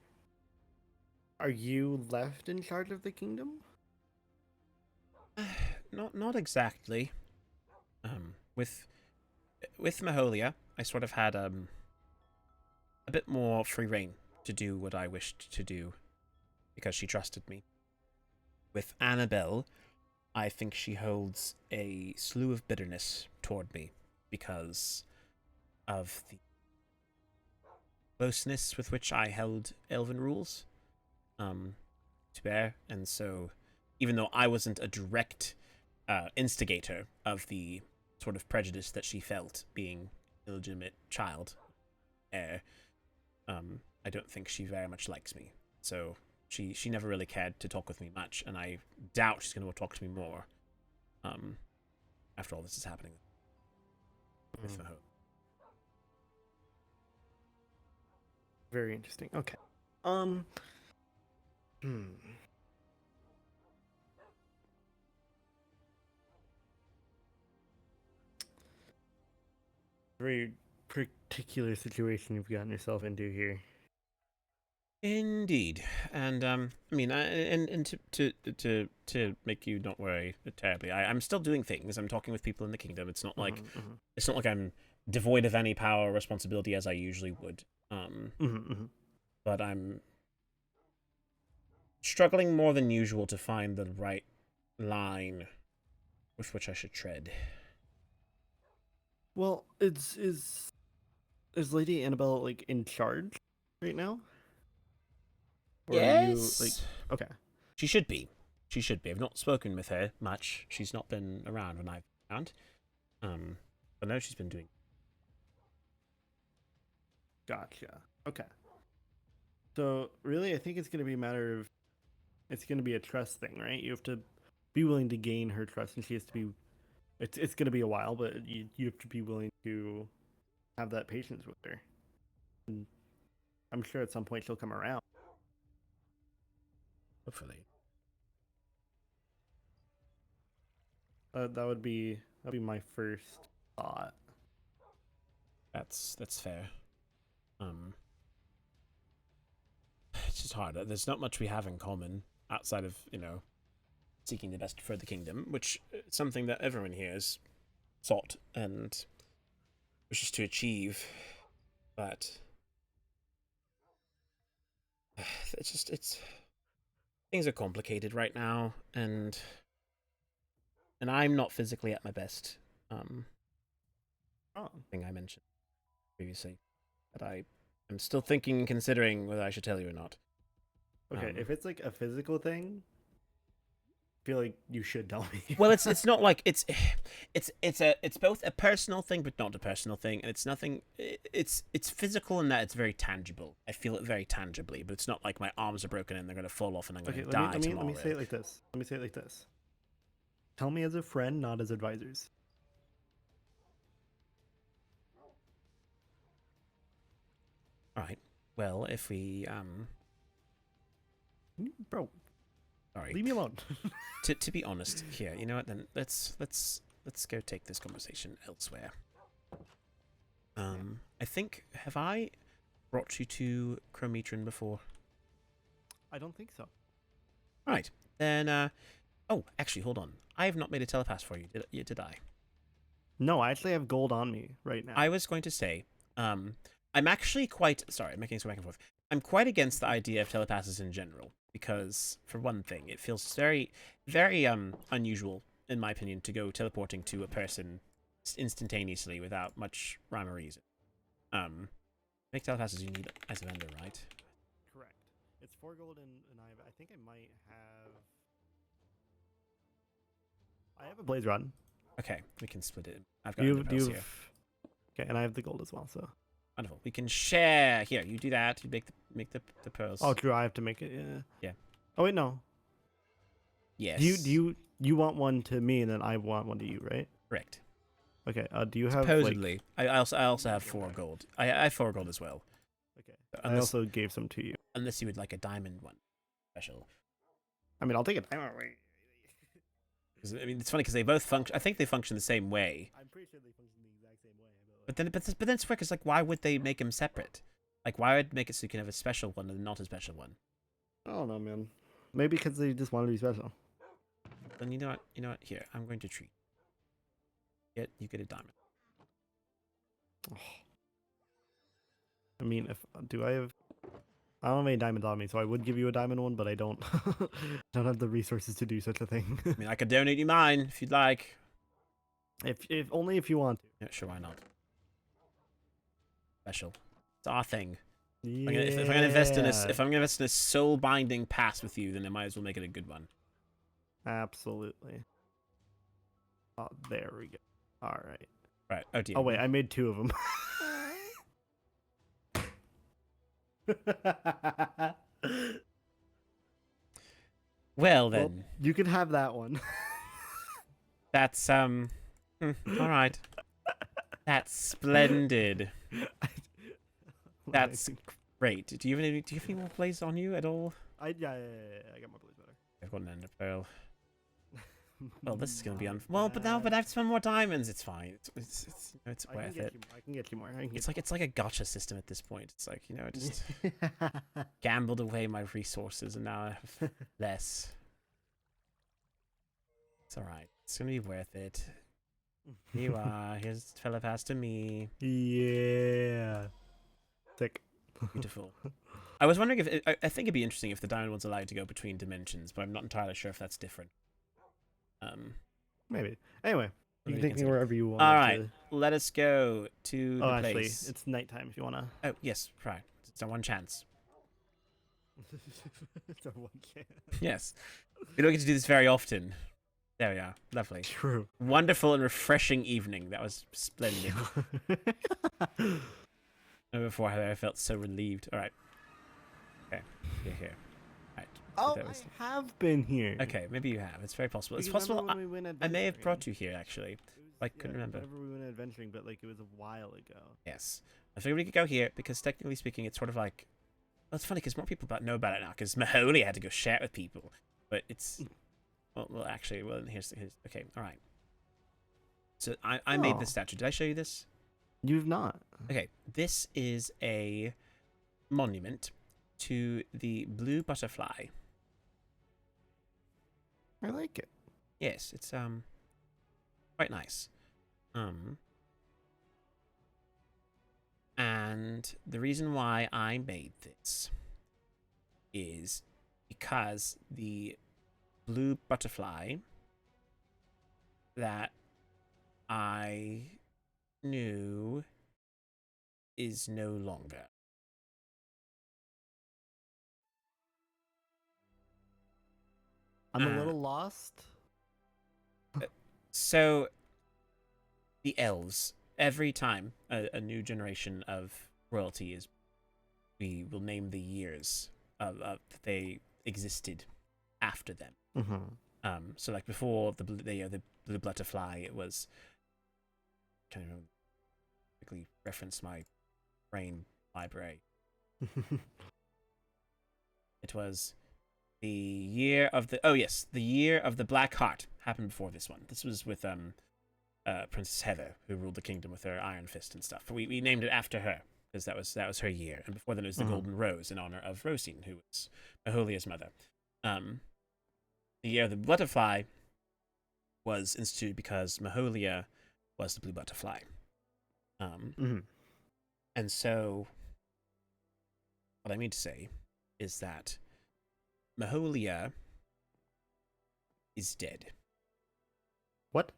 Are you left in charge of the kingdom? Not exactly. With with Maholia, I sort of had a bit more free reign to do what I wished to do because she trusted me. With Annabelle, I think she holds a slew of bitterness toward me because of the closeness with which I held Elven rules to bear, and so even though I wasn't a direct instigator of the sort of prejudice that she felt being an illegitimate child heir, I don't think she very much likes me. So she never really cared to talk with me much, and I doubt she's going to talk to me more after all this is happening with Maholia. Very interesting. Okay. Hmm. Very particular situation you've gotten yourself into here. Indeed, and I mean, and to make you not worry terribly, I'm still doing things. I'm talking with people in the kingdom. It's not like it's not like I'm devoid of any power or responsibility as I usually would. But I'm struggling more than usual to find the right line with which I should tread. Well, is Lady Annabelle like in charge right now? Or are you like Yes. okay? She should be. She should be. I've not spoken with her much. She's not been around when I've been around. But no, she's been doing. Gotcha. Okay. So really, I think it's gonna be a matter of it's gonna be a trust thing, right? You have to be willing to gain her trust, and she has to be. It's gonna be a while, but you have to be willing to have that patience with her. And I'm sure at some point she'll come around. Hopefully. That'd be my first thought. That's fair. It's just hard. There's not much we have in common outside of, seeking the best for the kingdom, which is something that everyone here has sought and wishes to achieve. But it's things are complicated right now, and I'm not physically at my best. Thing I mentioned previously that I am still thinking and considering whether I should tell you or not. Okay, if it's like a physical thing, I feel like you should tell me. Well, it's not like it's both a personal thing but not a personal thing, and it's nothing. It's physical in that it's very tangible. I feel it very tangibly, but it's not like my arms are broken and they're gonna fall off and I'm gonna die tomorrow. Let me say it like this. Let me say it like this. Tell me as a friend, not as advisors. All right. Well, if we Bro, sorry, leave me alone. to be honest here, you know what? Then let's go take this conversation elsewhere. I think have I brought you to Chrometron before? I don't think so. All right. Then oh, actually, hold on. I have not made a telepass for you. Did I? No, I actually have gold on me right now. I was going to say, I'm actually quite sorry. I'm making this go back and forth. I'm quite against the idea of telepasses in general because, for one thing, it feels very, very unusual, in my opinion, to go teleporting to a person instantaneously without much rhyme or reason. Make telepasses you need as a vendor, right? Correct. It's 4 gold and I think I might have. I have a blaze rod. Okay, we can split it. I've got the pearls here. Okay, and I have the gold as well. So wonderful. We can share. Here, you do that. You make the pearls. oh, true. I have to make it. Yeah. Yeah. Oh wait, no. Yes. Do you want one to me and then I want one to you, right? Correct. Okay. Do you have supposedly? Like... I also have 4 gold. I have 4 gold as well. Okay. Unless, I also gave some to you. Unless you would like a diamond one, special. I mean, I'll take a diamond. Wait. I mean, it's funny because they both function. I think they function the same way. I'm pretty sure they function the exact same way. But then it's weird because like, why would they make them separate? Like, why would make it so you can have a special one and not a special one? I don't know, man. Maybe because they just want to be special. Then you know what? Here, I'm going to treat. You get a diamond. I mean, if do I have? I don't have any diamonds on me, so I would give you a diamond one, but I don't. Don't have the resources to do such a thing. I mean, I could donate you mine if you'd like. if only if you want to. Yeah, sure, why not? Special. It's our thing. Yeah. If I'm gonna invest in if I'm gonna invest in a soul binding pass with you, then I might as well make it a good one. Absolutely. Oh, there we go. All right. Right. Oh dear. Oh wait, I made 2 of them. Well then, you can have that one. that's all right. That's splendid. That's great. Do you have any more plays on you at all? Yeah, I got my blaze better. I've got an ender pearl. Well, this is gonna be but I've spent more diamonds. It's fine. It's worth it. I can get you more. It's like a gotcha system at this point. It's like, I just gambled away my resources and now I have less. It's all right. It's gonna be worth it. Here you are. Here's telepass to me. Yeah. Sick. Beautiful. I was wondering if I think it'd be interesting if the diamond one's allowed to go between dimensions, but I'm not entirely sure if that's different. Maybe. Anyway, you can take me wherever you want. All right, let us go to the actually, place. it's nighttime if you wanna. Oh yes, right. It's our one chance. It's our one chance. Yes, we don't get to do this very often. There we are. Lovely. True. Wonderful and refreshing evening. That was splendid. Never before have I felt so relieved. All right. Okay, you're here. Right. Oh, I have been here. Okay, maybe you have. It's very possible. It's Because possible I may have adventuring? brought you here, actually. I couldn't remember. Whenever we went adventuring, but like it was a while ago. Yes. I figured we could go here, because technically speaking, it's sort of like... Well, it's funny, because more people know about it now, because Maholia had to go share it with people. But it's... Well, actually, here's... Okay, alright. So, I made this statue. Did I show you this? You've not. Okay, this is a monument to the blue butterfly. I like it. Yes, it's quite nice. And the reason why I made this is because the blue butterfly that I knew is no longer. I'm a little lost. So, the elves, every time a new generation of royalty is, we will name the years that they existed after them. Mm-hmm. So like before the blue butterfly, it was kind of quickly reference my brain library. It was the year of the the year of the Black Heart happened before this one. This was with Princess Heather, who ruled the kingdom with her iron fist and stuff. We named it after her because that was her year. And before then it was the Golden Rose in honor of Rosine, who was Maholia's mother. The year of the butterfly was instituted because Maholia was the blue butterfly. And so what I mean to say is that Maholia is dead. What?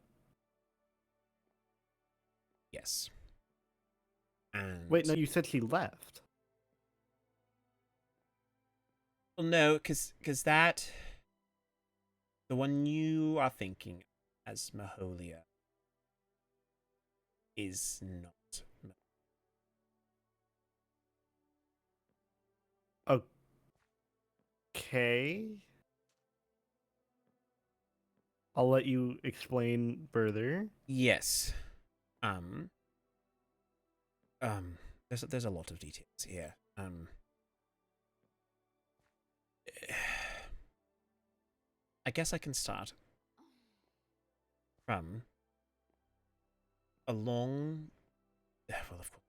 Yes. And wait, no, you said she left. Well, no, because that, the one you are thinking as Maholia is not. Okay. I'll let you explain further. Yes. There's a lot of details here. I guess I can start from a long, well, of course,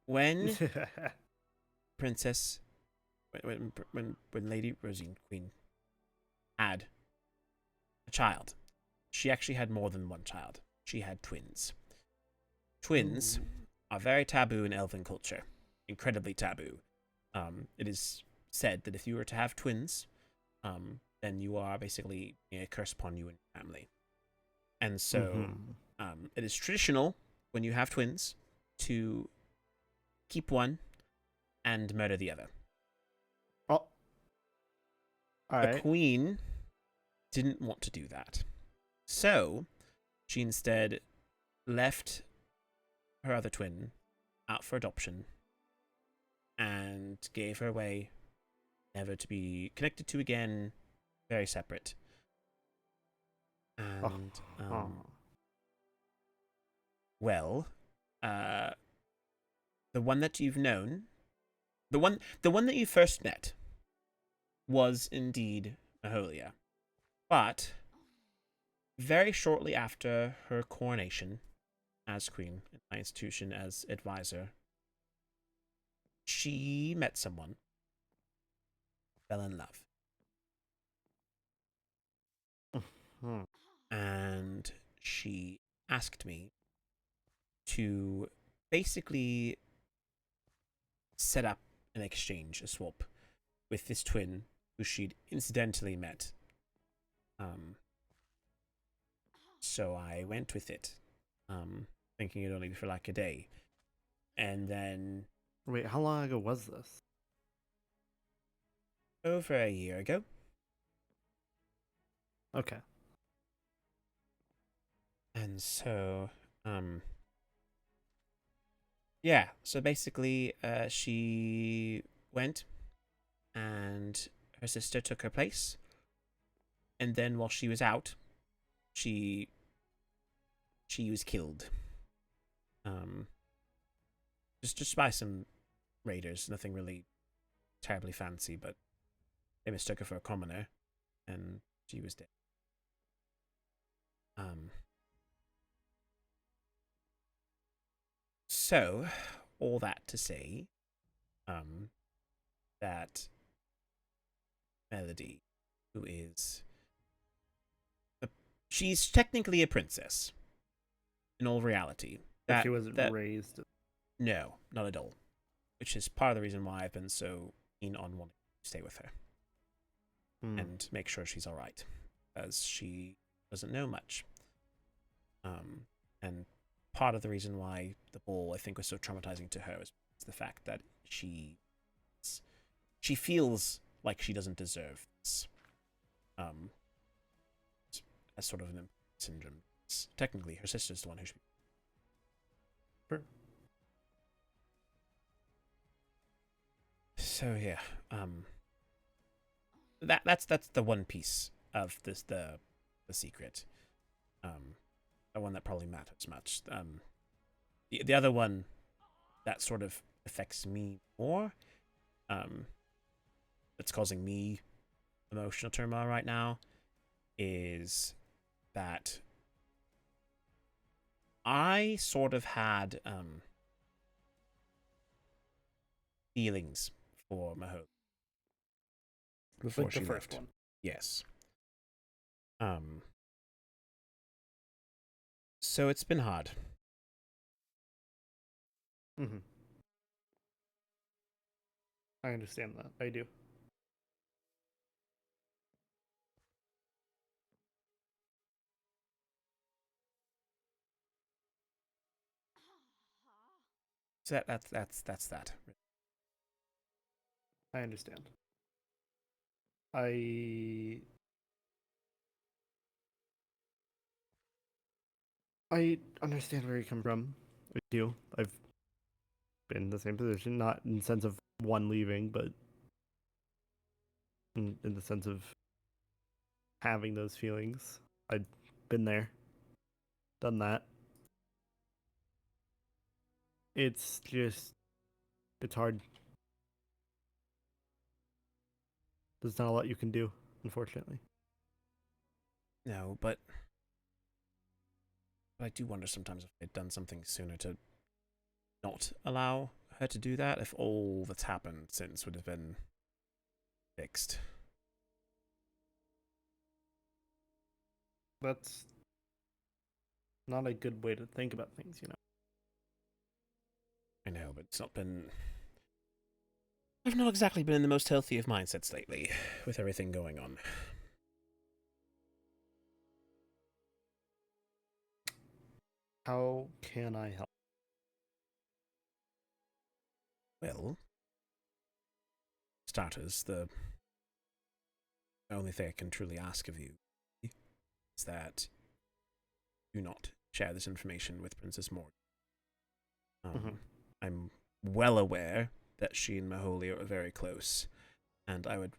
when Princess, when Lady Rosine, Queen, had a child, she actually had more than one child. She had twins. twins Ooh. are very taboo in elven culture. Incredibly taboo. It is said that if you were to have twins, then you are basically a curse upon you and your family. And so it is traditional when you have twins to keep one and murder the other. Oh, all The right. queen didn't want to do that. So she instead left her other twin out for adoption and gave her away, never to be connected to again, very separate. And, well, the one that you've known, the one that you first met, was indeed Maholia. But very shortly after her coronation as queen in my institution as advisor, she met someone, fell in love, and she asked me to basically set up an exchange, a swap, with this twin who she'd incidentally met. So I went with it, thinking it'd only be for like a day. And then Wait, how long ago was this? over a year ago. Okay. And so, yeah, so basically, she went and her sister took her place. And then while she was out, she was killed. Just by some raiders, nothing really terribly fancy, but they mistook her for a commoner, and she was dead. So, all that to say, that Melody, who is she's technically a princess, in all reality. But she wasn't raised. No, not at all. Which is part of the reason why I've been so keen on wanting to stay with her and make sure she's all right, as she doesn't know much. And part of the reason why the ball, I think, was so traumatizing to her was the fact that she feels like she doesn't deserve this. As sort of an syndrome. It's technically, her sister's the one who should be. Sure. So yeah, that's the one piece of this the secret, the one that probably matters much. The other one that sort of affects me more, that's causing me emotional turmoil right now, is that I sort of had feelings for Maholia before Like she the first left. one. Yes. So it's been hard. I understand that. I do. So that's that. I understand. I understand where you come from. I do. I've been in the same position, not in the sense of one leaving, but in the sense of having those feelings. I've been there, done that. It's just, it's hard. There's not a lot you can do, unfortunately. No, but I do wonder sometimes if they'd done something sooner to not allow her to do that, if all that's happened since would have been fixed. That's not a good way to think about things, you know. but it's not been... I've not exactly been in the most healthy of mindsets lately, with everything going on. How can I help? Well, starters, the only thing I can truly ask of you is that do not share this information with Princess Morgan. I'm well aware that she and Maholia are very close, and I would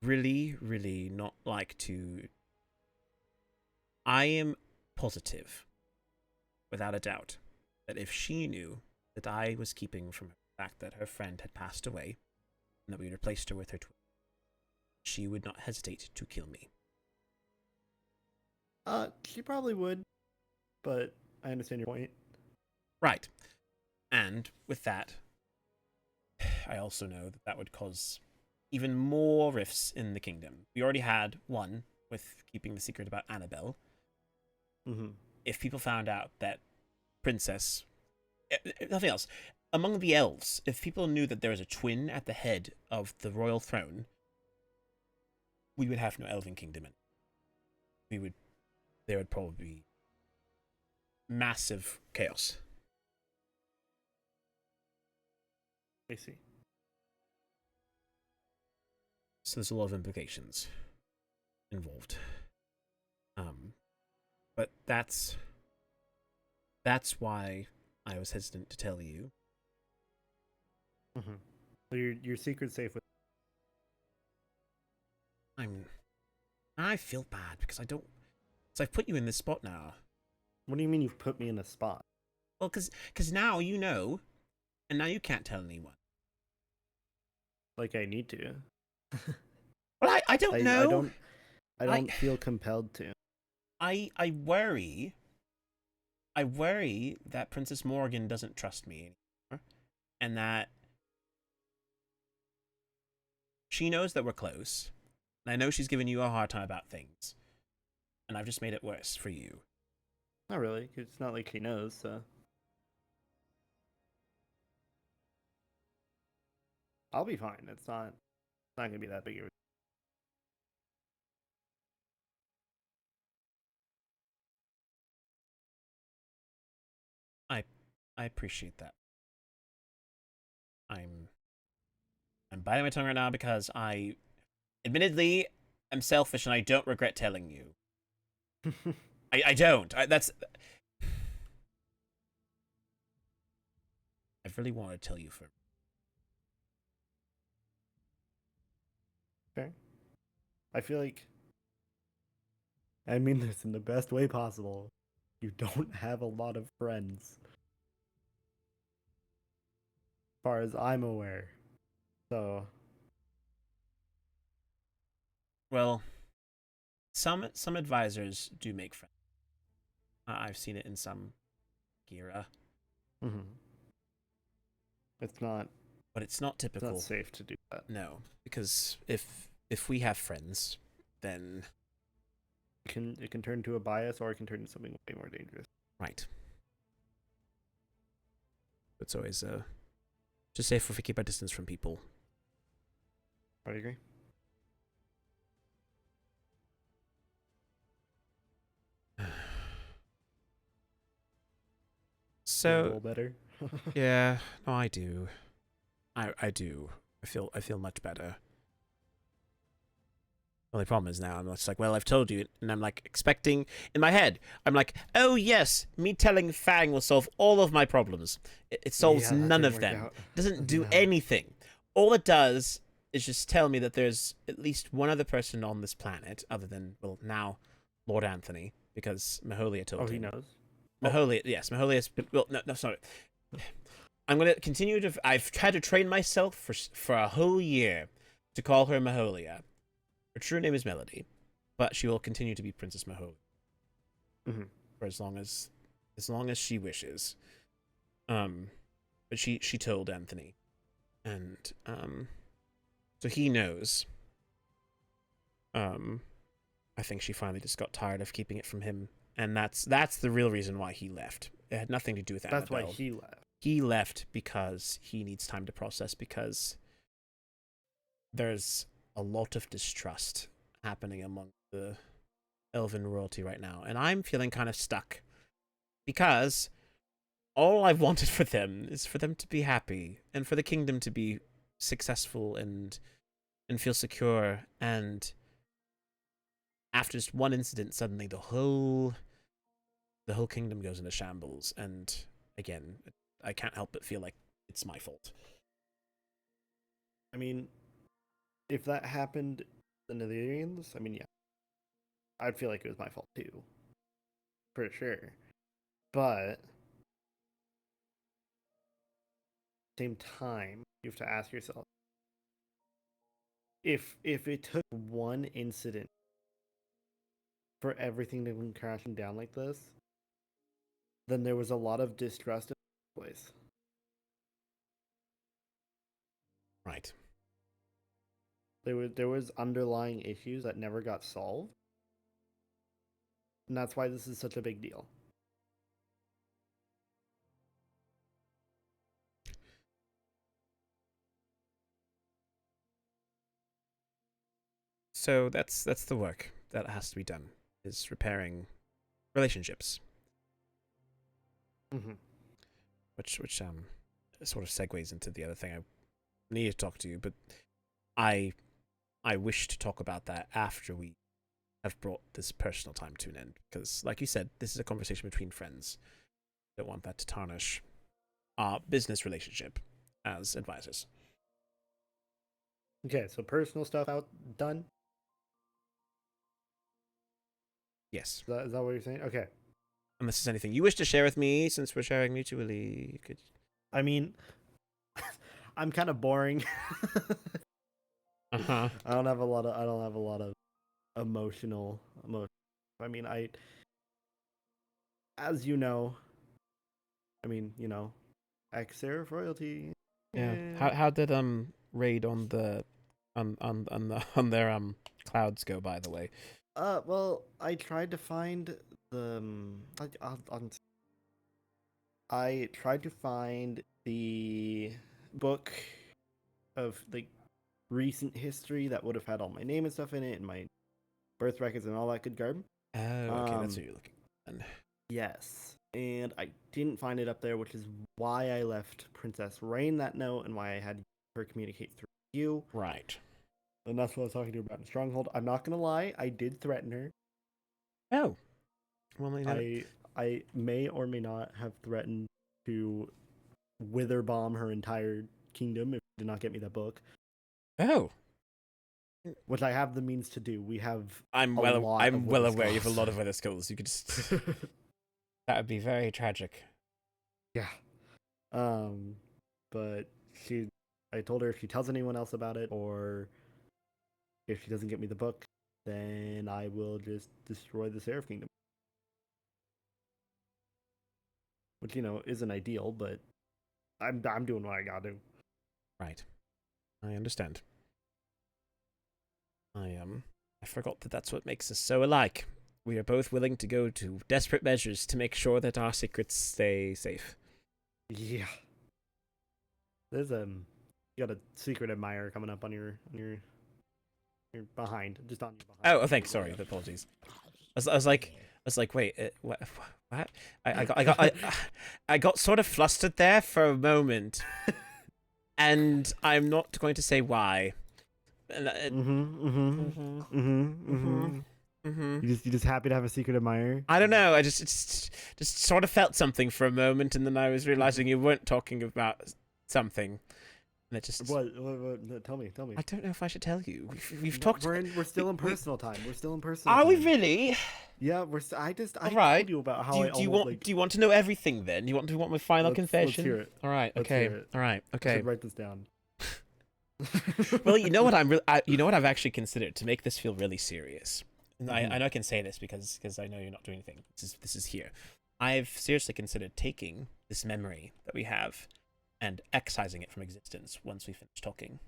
really, really not like to... I am positive, without a doubt, that if she knew that I was keeping from her the fact that her friend had passed away, and that we replaced her with her twin, she would not hesitate to kill me. She probably would, but I understand your point. Right. And with that, I also know that that would cause even more rifts in the kingdom. We already had one with keeping the secret about Annabelle. If people found out that Princess... Nothing else. Among the elves, if people knew that there was a twin at the head of the royal throne, we would have no elven kingdom. There would probably be massive chaos. I see. So there's a lot of implications involved. But that's why I was hesitant to tell you. So your secret's safe with... I feel bad because I don't... So I've put you in this spot now. What do you mean you've put me in a spot? Well, because now you know, and now you can't tell anyone. Like I need to. Well, I don't know. I don't feel compelled to. I worry that Princess Morgan doesn't trust me anymore, and that she knows that we're close, and I know she's given you a hard time about things, and I've just made it worse for you. Not really, 'cause it's not like she knows, so... I'll be fine. It's not gonna be that big of a... I appreciate that. I'm biting my tongue right now because I, admittedly, am selfish and I don't regret telling you. I don't. I really wanted to tell you for... Okay. I feel like... I mean this in the best way possible. You don't have a lot of friends. As far as I'm aware. So... Well, some advisors do make friends. I've seen it in some Gira. It's not... But it's not typical. It's not safe to do that. No, because if we have friends, then... It can turn into a bias, or it can turn into something way more dangerous. Right. It's always just safer if we keep our distance from people. I agree. So a little better. yeah, no, I do. I do. I feel much better. The only problem is now I'm just like, well, I've told you, and I'm like expecting in my head. I'm like, oh yes, me telling Fang will solve all of my problems. It solves none of them. It doesn't do anything. All it does is just tell me that there's at least one other person on this planet, other than, well, now Lord Anthony, because Maholia told him. Oh, he knows. Maholia, yes, Maholia's been... Well, no, sorry. I'm going to continue to... I've tried to train myself for a whole year to call her Maholia. Her true name is Melody, but she will continue to be Princess Maholia for as long as she wishes. But she told Anthony, and so he knows. I think she finally just got tired of keeping it from him. And that's the real reason why he left. It had nothing to do with Annabelle. That's why he left. he left because he needs time to process, because there's a lot of distrust happening among the Elven royalty right now, and I'm feeling kind of stuck because all I've wanted for them is for them to be happy and for the kingdom to be successful and feel secure. And after just one incident, suddenly the whole kingdom goes into shambles. And again, I can't help but feel like it's my fault. I mean, if that happened in the Illyrians, I mean, yeah, I'd feel like it was my fault too, for sure. But at the same time, you have to ask yourself, if it took one incident for everything to come crashing down like this, then there was a lot of distrust in the place. Right. There was underlying issues that never got solved, and that's why this is such a big deal. So that's the work that has to be done, is repairing relationships. Mm-hmm. Which sort of segues into the other thing I need to talk to you, but I wish to talk about that after we have brought this personal time to an end, because, like you said, this is a conversation between friends. I don't want that to tarnish our business relationship as advisors. Okay, so personal stuff done. Yes. Is that what you're saying? Okay. Unless there's anything you wish to share with me, since we're sharing mutually, you could. I mean, I'm kind of boring. Uh-huh. I don't have a lot of emotional. I mean, as you know, I mean, you know, ex-Seraph royalty. Yeah. How did raid on the on their clouds go, by the way? Well, I tried to find the I tried to find the book of like recent history that would have had all my name and stuff in it and my birth records and all that good garb. Oh, okay, that's what you're looking at. Yes, and I didn't find it up there, which is why I left Princess Rayne that note and why I had her communicate through you. Right. And that's what I was talking to you about in Stronghold. I'm not gonna lie, I did threaten her. Oh. Well, you know. I may or may not have threatened to wither bomb her entire kingdom if she did not get me that book. Oh. Which I have the means to do. We have I'm well aware you have a lot of skills. other skills. You could just that would be very tragic. Yeah. But I told her if she tells anyone else about it or if she doesn't get me the book, then I will just destroy the Seraph Kingdom. Which, you know, isn't ideal, but I'm doing what I gotta do. Right. I understand. I forgot that that's what makes us so alike. We are both willing to go to desperate measures to make sure that our secrets stay safe. Yeah. There's you got a secret admirer coming up on your behind, just on your behind. Oh, thanks. Sorry, apologies. I was like, wait, what? I got sort of flustered there for a moment, and I'm not going to say why. You just happy to have a secret admirer? I don't know. I just sort of felt something for a moment, and then I was realizing you weren't talking about something. And it just what? Tell me. I don't know if I should tell you. We've talked. We're still in personal time. We're still in personal. Are time. we really? Yeah, I right. told you about how do you want to know everything then? Do you want my final confession? Let's hear it. All right. Okay. All right. Okay. I should write this down. Well, you know what you know what I've actually considered to make this feel really serious. And I know I can say this because I know you're not doing anything. This is here. I've seriously considered taking this memory that we have and excising it from existence once we finish talking.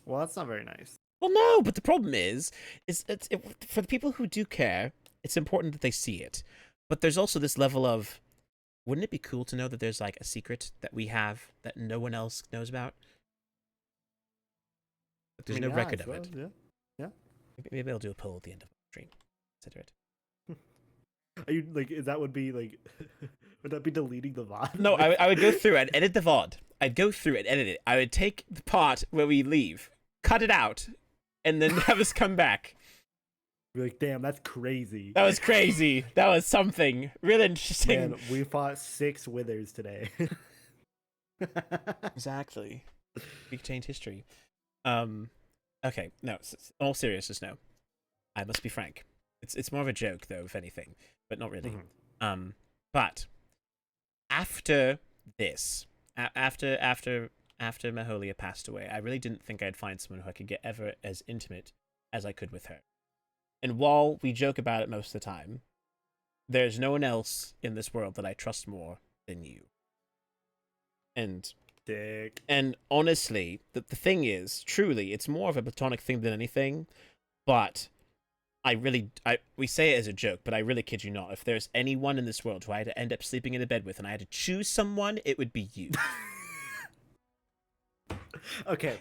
Well, that's not very nice. Well, no, but the problem is for the people who do care, it's important that they see it. But there's also this level of, wouldn't it be cool to know that there's like a secret that we have that no one else knows about? But there's no record of it. Yeah. Maybe I'll do a poll at the end of the stream. Consider it. Are you like? Is that would be like? Would that be deleting the VOD? No, I would go through and edit the VOD. I'd go through and edit it. I would take the part where we leave, cut it out, and then have us come back. Be like, damn, that's crazy. That was crazy. That was something really interesting. Man, we fought 6 withers today. Exactly. We changed history. Okay, no, all seriousness, no. I must be frank. It's more of a joke, though, if anything, but not really. But after this, after Maholia passed away, I really didn't think I'd find someone who I could get ever as intimate as I could with her. And while we joke about it most of the time, there's no one else in this world that I trust more than you. And Dick. And honestly, the thing is, truly, it's more of a platonic thing than anything. But we say it as a joke, but I really kid you not. If there's anyone in this world who I had to end up sleeping in a bed with and I had to choose someone, it would be you. Okay.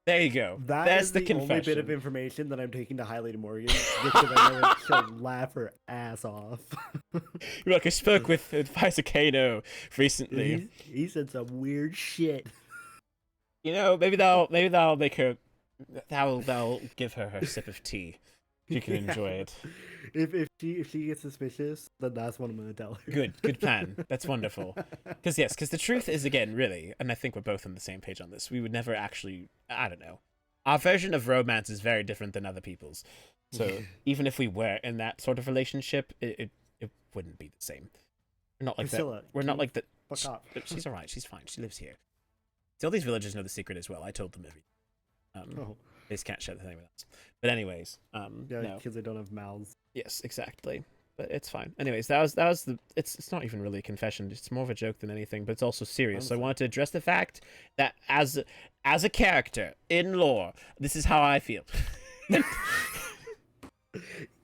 There you go. That's the confession. Only bit of information that I'm taking to highlight Morgan because I know she'll laugh her ass off. Look, I spoke with Advisor Kano recently. He said some weird shit. You know, maybe that'll make her. That'll give her sip of tea. She can enjoy it. If she gets suspicious, then that's what I'm gonna tell her. Good plan. That's wonderful. Because the truth is, again, really, and I think we're both on the same page on this. We would never actually. I don't know. Our version of romance is very different than other people's. So even if we were in that sort of relationship, it wouldn't be the same. We're not like Priscilla, that. We're not like that. Fuck up. She's all right. She's fine. She lives here. See, all these villagers know the secret as well. I told them everything. They just can't share the thing with us. But anyways, yeah, because they don't have mouths. Yes, exactly. But it's fine. Anyways, that was the. It's not even really a confession. It's more of a joke than anything, but it's also serious. So I wanted to address the fact that as a character in lore, this is how I feel.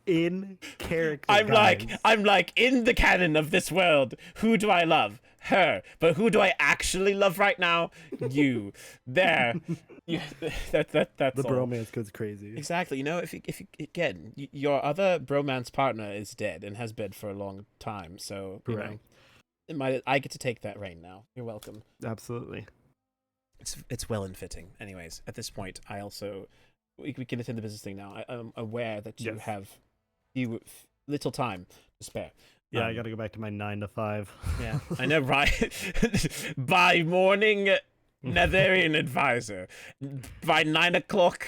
In character, I'm like in the canon of this world. Who do I love? Her. But who do I actually love right now? You. There. That's the all. bromance goes crazy. Exactly. You know, if you again, your other bromance partner is dead and has been for a long time. So you know, I get to take that reign now. You're welcome. Absolutely. It's well and fitting. Anyways, at this point, I also we can attend the business thing now. I'm aware that you have little time to spare. Yeah, I gotta go back to my 9 to 5. Yeah, I know, right? By morning, Netherian advisor. By 9 o'clock,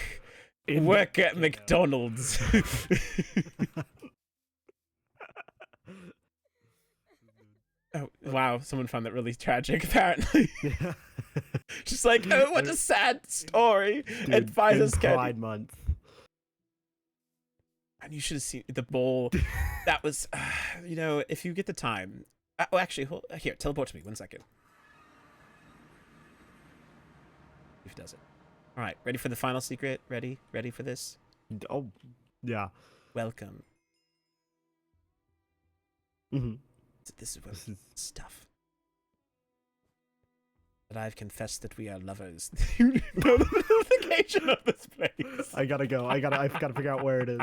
work at McDonald's. Oh, wow, someone found that really tragic, apparently. Yeah. Just like, oh, what a sad story. Dude, Advisors in Pride Month. And you should have seen the bowl. That was, you know, if you get the time. Oh, actually, here, teleport to me. 1 second. If does it. All right, ready for the final secret? Ready for this? Oh, yeah. Welcome. Mm-hmm. This is stuff. That I've confessed that we are lovers. You know the notification of this place. I gotta go. I've gotta figure out where it is.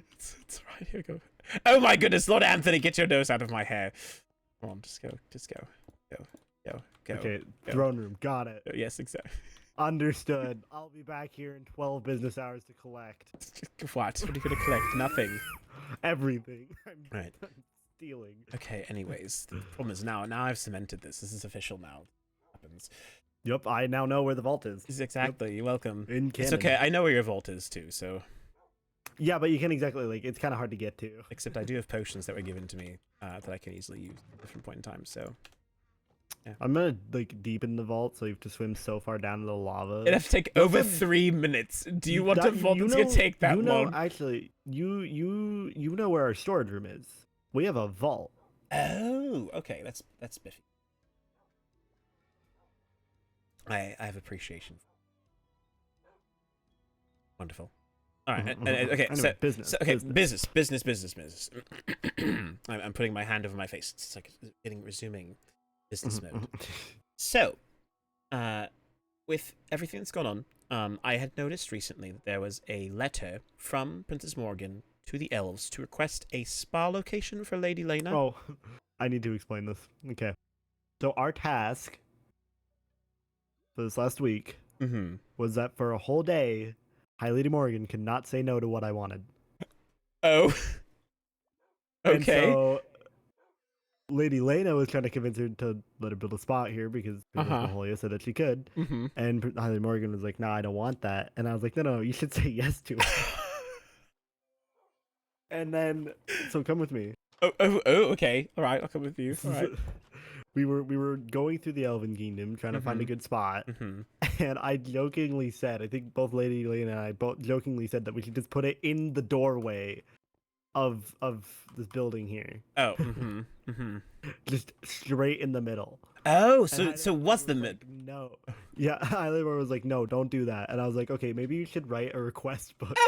It's right here. Go. Oh my goodness, Lord Anthony, get your nose out of my hair. Come on, just go. Okay, throne room. Got it. Yes, exactly. Understood. I'll be back here in 12 business hours to collect. What? What are you gonna collect? Nothing. Everything. Right. Stealing. Okay, anyways, the problem is now I've cemented this. This is official now. Happens. Yep, I now know where the vault is. Exactly. Yep. You're welcome. In canon. It's okay. I know where your vault is too. So. Yeah, but you can't exactly it's kind of hard to get to. Except I do have potions that were given to me that I can easily use at a different point in time. So. Yeah. I'm gonna deepen the vault, so you have to swim so far down to the lava. It'd have to take over 3 minutes. Do you want a vault that's gonna take that long? Actually, you know where our storage room is. We have a vault. Oh, okay. That's spiffy. I have appreciation. Wonderful. All right. Okay. Anyway, business. Business. I'm putting my hand over my face. It's like resuming business mode. So, with everything that's gone on, I had noticed recently that there was a letter from Princess Morgan to the elves to request a spa location for Lady Lena. Oh, I need to explain this. Okay. So our task for this last week was that for a whole day, High Lady Morgan could not say no to what I wanted. Oh. Okay. And so Lady Lena was trying to convince her to let her build a spot here because Maholia said that she could. And High Lady Morgan was like, "No, I don't want that." And I was like, "No, you should say yes to it." And then, so come with me. Oh, okay. All right, I'll come with you. All right. We were going through the Elven Kingdom trying to find a good spot, and I jokingly said, I think both Lady Lena and I both jokingly said that we should just put it in the doorway of this building here. Oh, Just straight in the middle. Oh, so what's the like, no? Yeah, Eileen was like, "No, don't do that," and I was like, "Okay, maybe you should write a request book."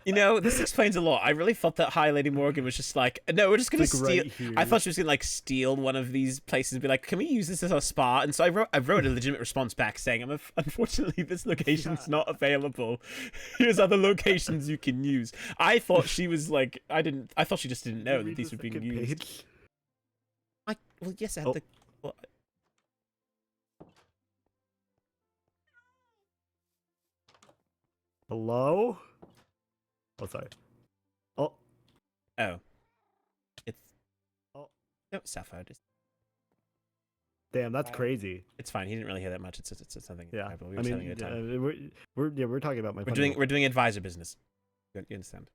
You know, this explains a lot. I really thought that High Lady Morgan was just like, no, we're just gonna steal. Right, I thought she was gonna like steal one of these places and be like, can we use this as a spa? And so I wrote a legitimate response back saying, unfortunately, this location's not available. Here's other locations you can use. I thought she was like, I thought she just didn't know that these were being used. Well, yes, I had the. Well, hello? Oh, sorry. Oh. It's. Oh. No, Sapphire. Damn, that's crazy. It's fine. He didn't really hear that much. It's something. Yeah. We were telling you time. We're talking about my. We're doing advisor business. You understand?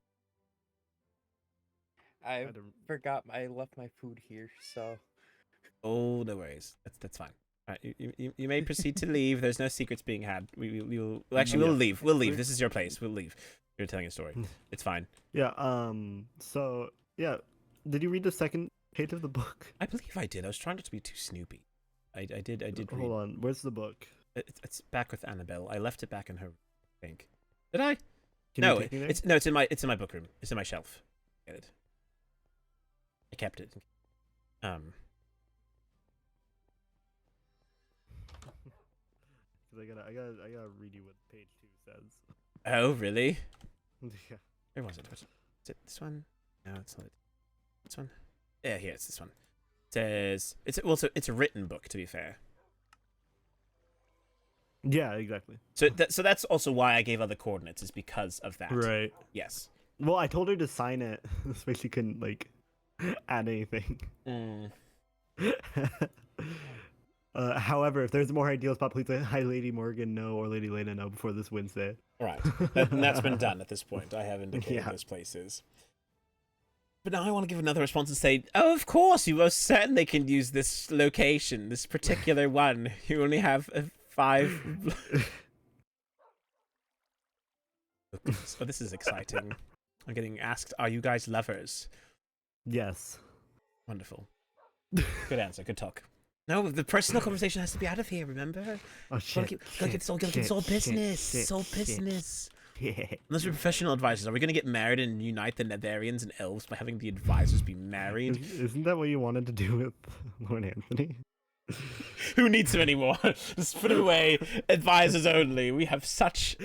I forgot I left my food here, so. Oh, no worries. That's fine. All right, you may proceed to leave. There's no secrets being had. We'll leave. We'll leave. This is your place. We'll leave. You're telling a story. It's fine. Yeah. So yeah, did you read the second page of the book? I believe I did. I was trying not to be too snoopy. I did. Hold on. Where's the book? It's back with Annabelle. I left it back in her. I think. Did I? Can you take me there? It's in my book room. It's in my shelf. Get it. I kept it. I gotta read you what page 2 says. Oh, really? Yeah. Where was it? Is it this one? No, it's not it. This one? Yeah, here, it's this one. It says... It's a written book, to be fair. Yeah, exactly. So that's also why I gave other coordinates, is because of that. Right. Yes. Well, I told her to sign it, so she couldn't, like, add anything. However, if there's a more ideal spot, please let High Lady Morgan know or Lady Lena know before this Wednesday. Right. That's been done at this point. I have indicated this place is. But now I want to give another response and say, oh, of course, you most certainly can use this location, this particular one. You only have 5... Oh, this is exciting. I'm getting asked, are you guys lovers? Yes. Wonderful. Good answer. Good talk. No, the personal conversation has to be out of here, remember? Oh, shit. It's all business. It's all business. Unless we're professional advisors, are we going to get married and unite the Netherians and elves by having the advisors be married? Isn't that what you wanted to do with Lord Anthony? Who needs him anymore? Just put him away. Advisors only. We have such...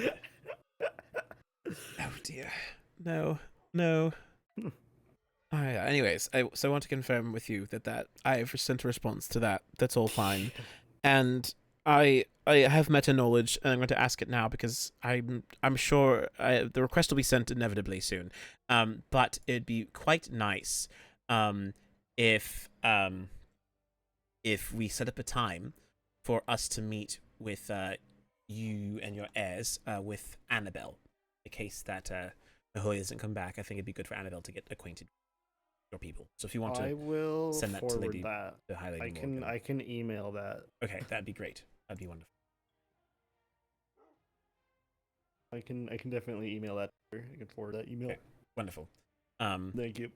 Oh, dear. No. Alright, anyways, I want to confirm with you that I have sent a response to that. That's all fine. And I have meta knowledge, and I'm going to ask it now because I'm sure the request will be sent inevitably soon. But it'd be quite nice if we set up a time for us to meet with you and your heirs with Annabelle. In case that Maholia doesn't come back, I think it'd be good for Annabelle to get acquainted with your people. So if you want to send that to Lady, the High Lady Morgan. I can email that. Okay, that'd be great. That'd be wonderful. I can definitely email that. I can forward that email. Okay, wonderful. Thank you.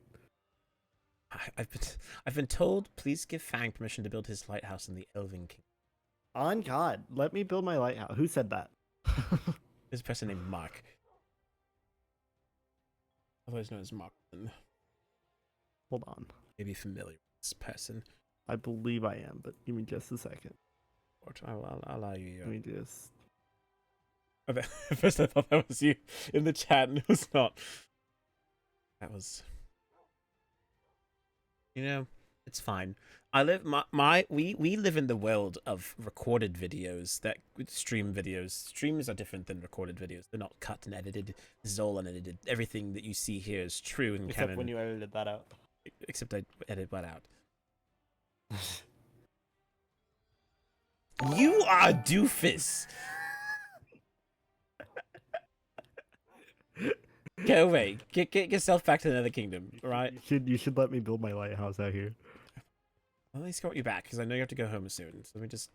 I've been told, please give Fang permission to build his lighthouse in the Elven Kingdom. On God, let me build my lighthouse. Who said that? There's a person named Mark. Otherwise known as Markman. Hold on. Maybe familiar with this person. I believe I am, but give me just a second. I'll allow you. Let me just. At first I thought that was you in the chat, and it was not. That was. You know, it's fine. I live we live in the world of recorded videos that stream videos. Streams are different than recorded videos. They're not cut and edited. This is all unedited. Everything that you see here is true and Except canon. when you edited that out. Except I edited that out. You are a doofus. Go away. Get yourself back to the Nether Kingdom, right? You should let me build my lighthouse out here. Well, let me escort you back, because I know you have to go home soon. So let me just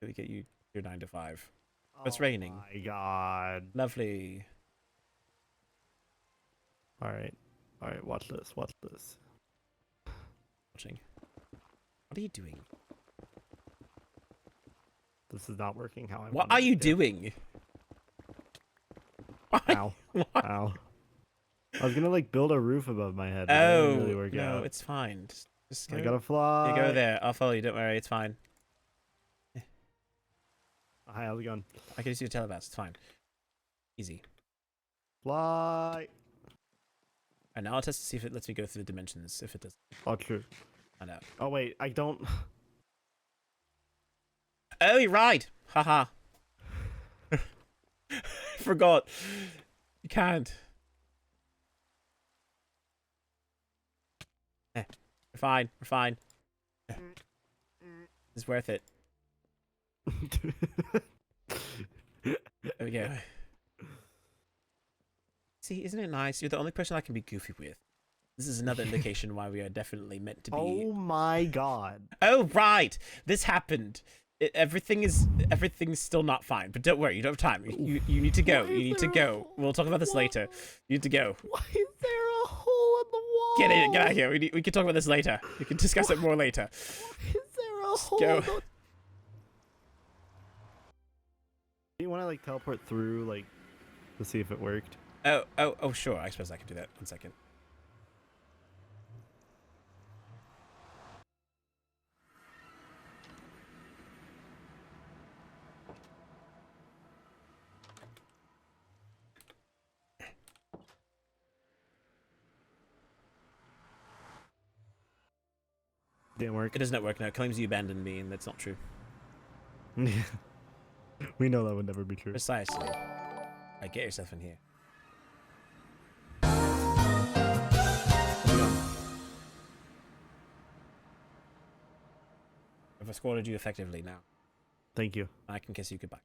really get you your 9 to 5. Oh, it's raining. Oh my god. Lovely. Alright. Alright, watch this. Watch this. Watching. What are you doing? This is not working how I What wanted are it you to. doing? Ow. Ow. I was gonna like build a roof above my head. But it Oh, didn't really work no, out. it's fine. Just go. I gotta fly. You go there. I'll follow you. Don't worry. It's fine. Hi, how's it going? I can use your telepath. It's fine. Easy. Fly. And now I'll test to see if it lets me go through the dimensions. If it does, Oh, true. find out. Oh wait, I don't. Oh, you're right. Haha. Forgot. You can't. We're fine. We're fine. It's worth it. There we go. See, isn't it nice? You're the only person I can be goofy with. This is another indication why we are definitely meant to be. Oh my god. Oh, right. This happened. Everything's still not fine, but don't worry. You don't have time. You need to go. You need to go. We'll talk about this later. You need to go. Why is there a hole in the wall? Get in. Get out of here. We can talk about this later. We can discuss it more later. Why is there a hole? go. In the... Do you want to like teleport through like to see if it worked? Oh, sure. I suppose I can do that. 1 second. Didn't work. It does not work now. It claims you abandoned me, and that's not true. We know that would never be true. Precisely. Get yourself in here. I've escorted you effectively now. Thank you. I can kiss you goodbye.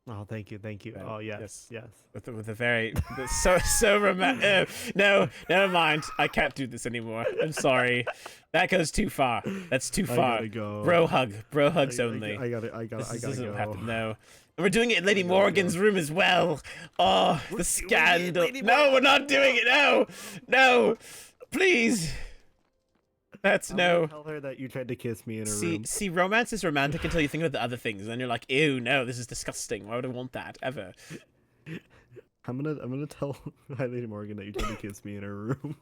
Oh, thank you. Thank you. Right. Oh, yes. Yes. With a very so romantic. No, never mind. I can't do this anymore. I'm sorry. That goes too far. That's too I far. gotta go. Bro hugs only. I gotta This go. doesn't happen. No. And we're doing it in Lady Morgan's room as well. Oh, the scandal. No, we're not doing it. No, please. That's I'm no. gonna tell her that you tried to kiss me in her room. See, romance is romantic until you think about the other things, and then you're like, ew, no, this is disgusting. Why would I want that ever? I'm gonna tell Hi Lady Morgan that you tried to kiss me in her room.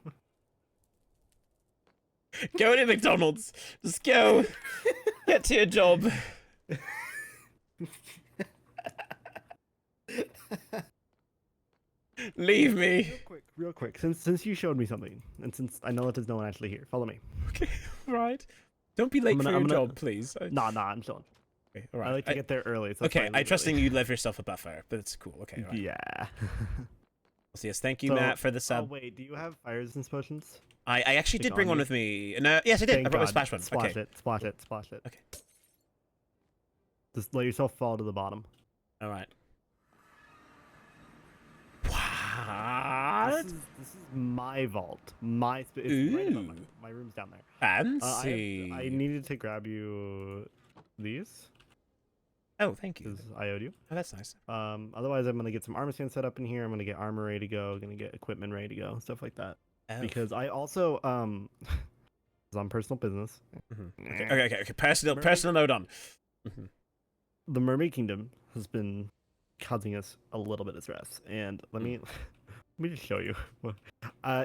Go to McDonald's. Just go. Get to your job. Leave me. Real quick. Since you showed me something, and since I know that there's no one actually here, follow me. Okay, right. Don't be late for your job, please. Nah, I'm chilling. Okay, all right. I like to get there early. So that's Okay, why I I leave trust in early. you. Leave yourself a buffer, but it's cool. Okay, all right. Yeah. So yes, thank you, So- Matt, for the Oh sub. wait, do you have fire resistance potions? I actually Like did bring on one you? with me. No, yes, I did. Thank I brought my God. splash one. Splash Okay. it. Splash it. Splash it. Okay. Just let yourself fall to the bottom. All right. What? This is my vault. My it's right above Ooh. my room's down there. Fancy. I needed to grab you these Oh, thank you. because I owed you. Oh, that's nice. Otherwise I'm gonna get some armor stand set up in here. I'm gonna get armor ready to go. Gonna get equipment ready to go. Stuff like that. Oh. Because I also is on personal business. Mhm. Okay. Personal note on. Mhm. The Mermaid Kingdom has been causing us a little bit of stress. And let me let me just show you.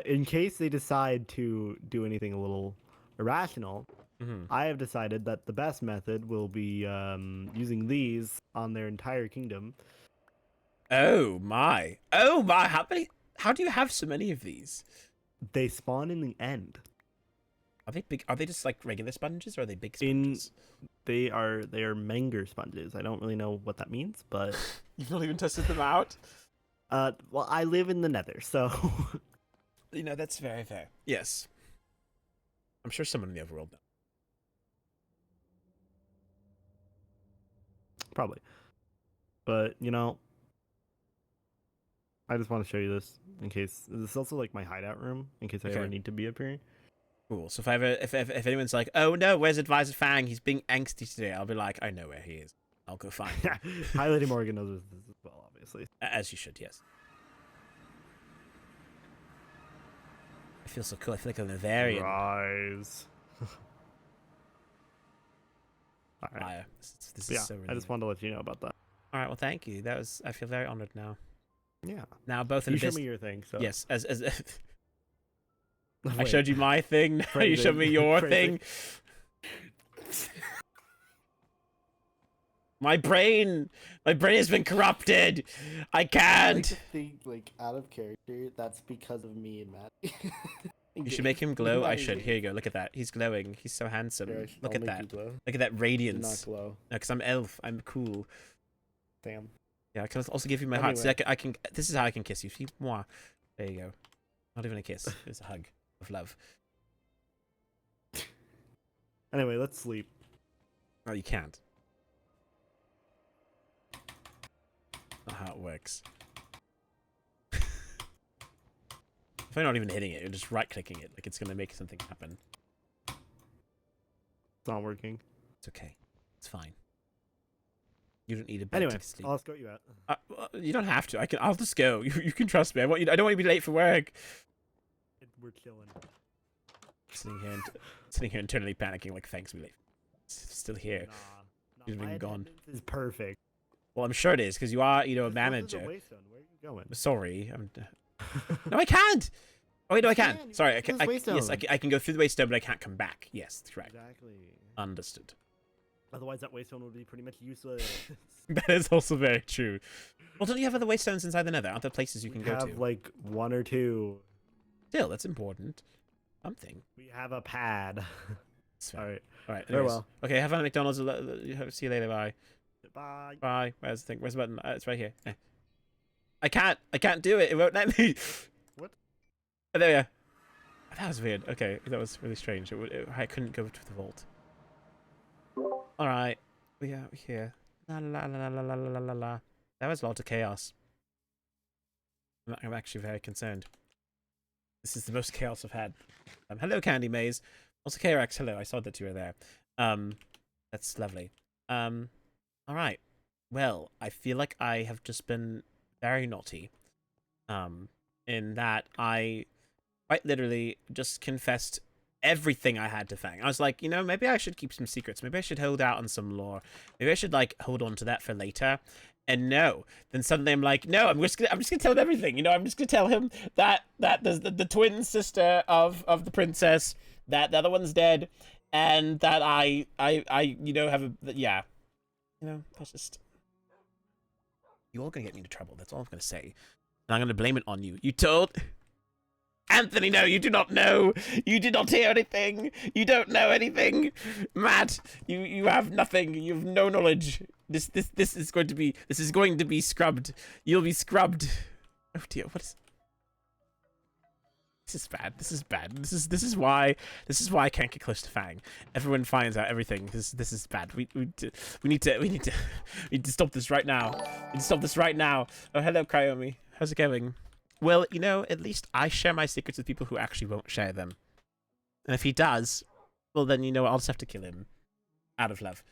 In case they decide to do anything a little irrational, I have decided that the best method will be using these on their entire kingdom. Oh my! Oh my! How do you have so many of these? They spawn in the end. Are they big? Are they just like regular sponges, or are they big sponges? They are Menger sponges. I don't really know what that means, but You've not even tested them out. well, I live in the Nether, so That's very fair. Yes, I'm sure someone in the overworld knows. probably. But I just want to show you this in case. This is also like my hideout room in case I ever need to be up here. Cool. So if anyone's like, oh no, where's Advisor Fang? He's being angsty today. I'll be like, I know where he is. I'll go find him. Hi, Lady Morgan knows this as well, obviously. As you should, yes. I feel so cool. I feel like a Bavarian. Rise. All right. This is so. I just wanted to let you know about that. All right. Well, thank you. I feel very honored now. Yeah. Now both in you showed me your thing. So yes, as I showed you my thing. Now you showed me your thing. My brain has been corrupted. I can't. I like to think, like, out of character, that's because of me and Matt. You should make him glow. I should. Here you go. Look at that. He's glowing. He's so handsome. Here, Look I'll at make that. you glow. Look at that radiance. Do not glow. No, because I'm elf. I'm cool. Damn. Yeah, I can also give you my heart. So I can. This is how I can kiss you. See, mwah. There you go. Not even a kiss. It's a hug of love. Anyway, let's sleep. Oh, you can't. Not how it works. If I'm not even hitting it, you're just right-clicking it, like it's gonna make something happen. It's not working. It's okay. It's fine. You don't need a bed Anyway, to sleep. I'll escort you out. You don't have to. I'll just go. You can trust me. I don't want you to be late for work. We're chilling. Sitting here internally panicking, like thanks me late. It's still here. Nah, He's been gone. This is perfect. Well, I'm sure it is because you are, a This manager. is a waystone. Where are you going? Sorry, no, I can't. Oh wait, no, I can. Sorry, This is yes, I can go through the waystone, but I can't come back. Yes, correct. Exactly. Understood. Otherwise, that waystone would be pretty much useless. That is also very true. Well, don't you have other waystones inside the Nether? Aren't there places you can go to? We have like one or two. Still, that's important. Something. We have a pad. All right. Farewell. Okay, have fun at McDonald's. See you later. Bye. Bye. Bye. Where's the thing? Where's the button? It's right here. I can't do it. It won't let me. What? Oh, there we are. That was weird. Okay, that was really strange. I couldn't go to the vault. All right, we are here. La la la la la la la la. That was a lot of chaos. I'm actually very concerned. This is the most chaos I've had. Hello, Candy Maze. Also, KRX, hello. I saw that you were there. That's lovely. All right. Well, I feel like I have just been very naughty. In that I quite literally just confessed everything I had to Fang. I was like, maybe I should keep some secrets. Maybe I should hold out on some lore. Maybe I should hold on to that for later. And no, then suddenly I'm like, no, I'm just gonna tell him everything. I'm just gonna tell him that the twin sister of the princess, that the other one's dead, and that I have that's just, you're all gonna get me into trouble. That's all I'm gonna say. And I'm gonna blame it on you. You told Anthony, no, you do not know. You did not hear anything. You don't know anything. Matt, you have nothing. You have no knowledge. This is going to be scrubbed. You'll be scrubbed. Oh dear, what is this? Is bad. This is bad. This is why I can't get close to Fang. Everyone finds out everything. This is bad. We need to stop this right now. We need to stop this right now. Oh, hello, Cryomi. How's it going? Well, at least I share my secrets with people who actually won't share them. And if he does, well then, I'll just have to kill him. Out of love.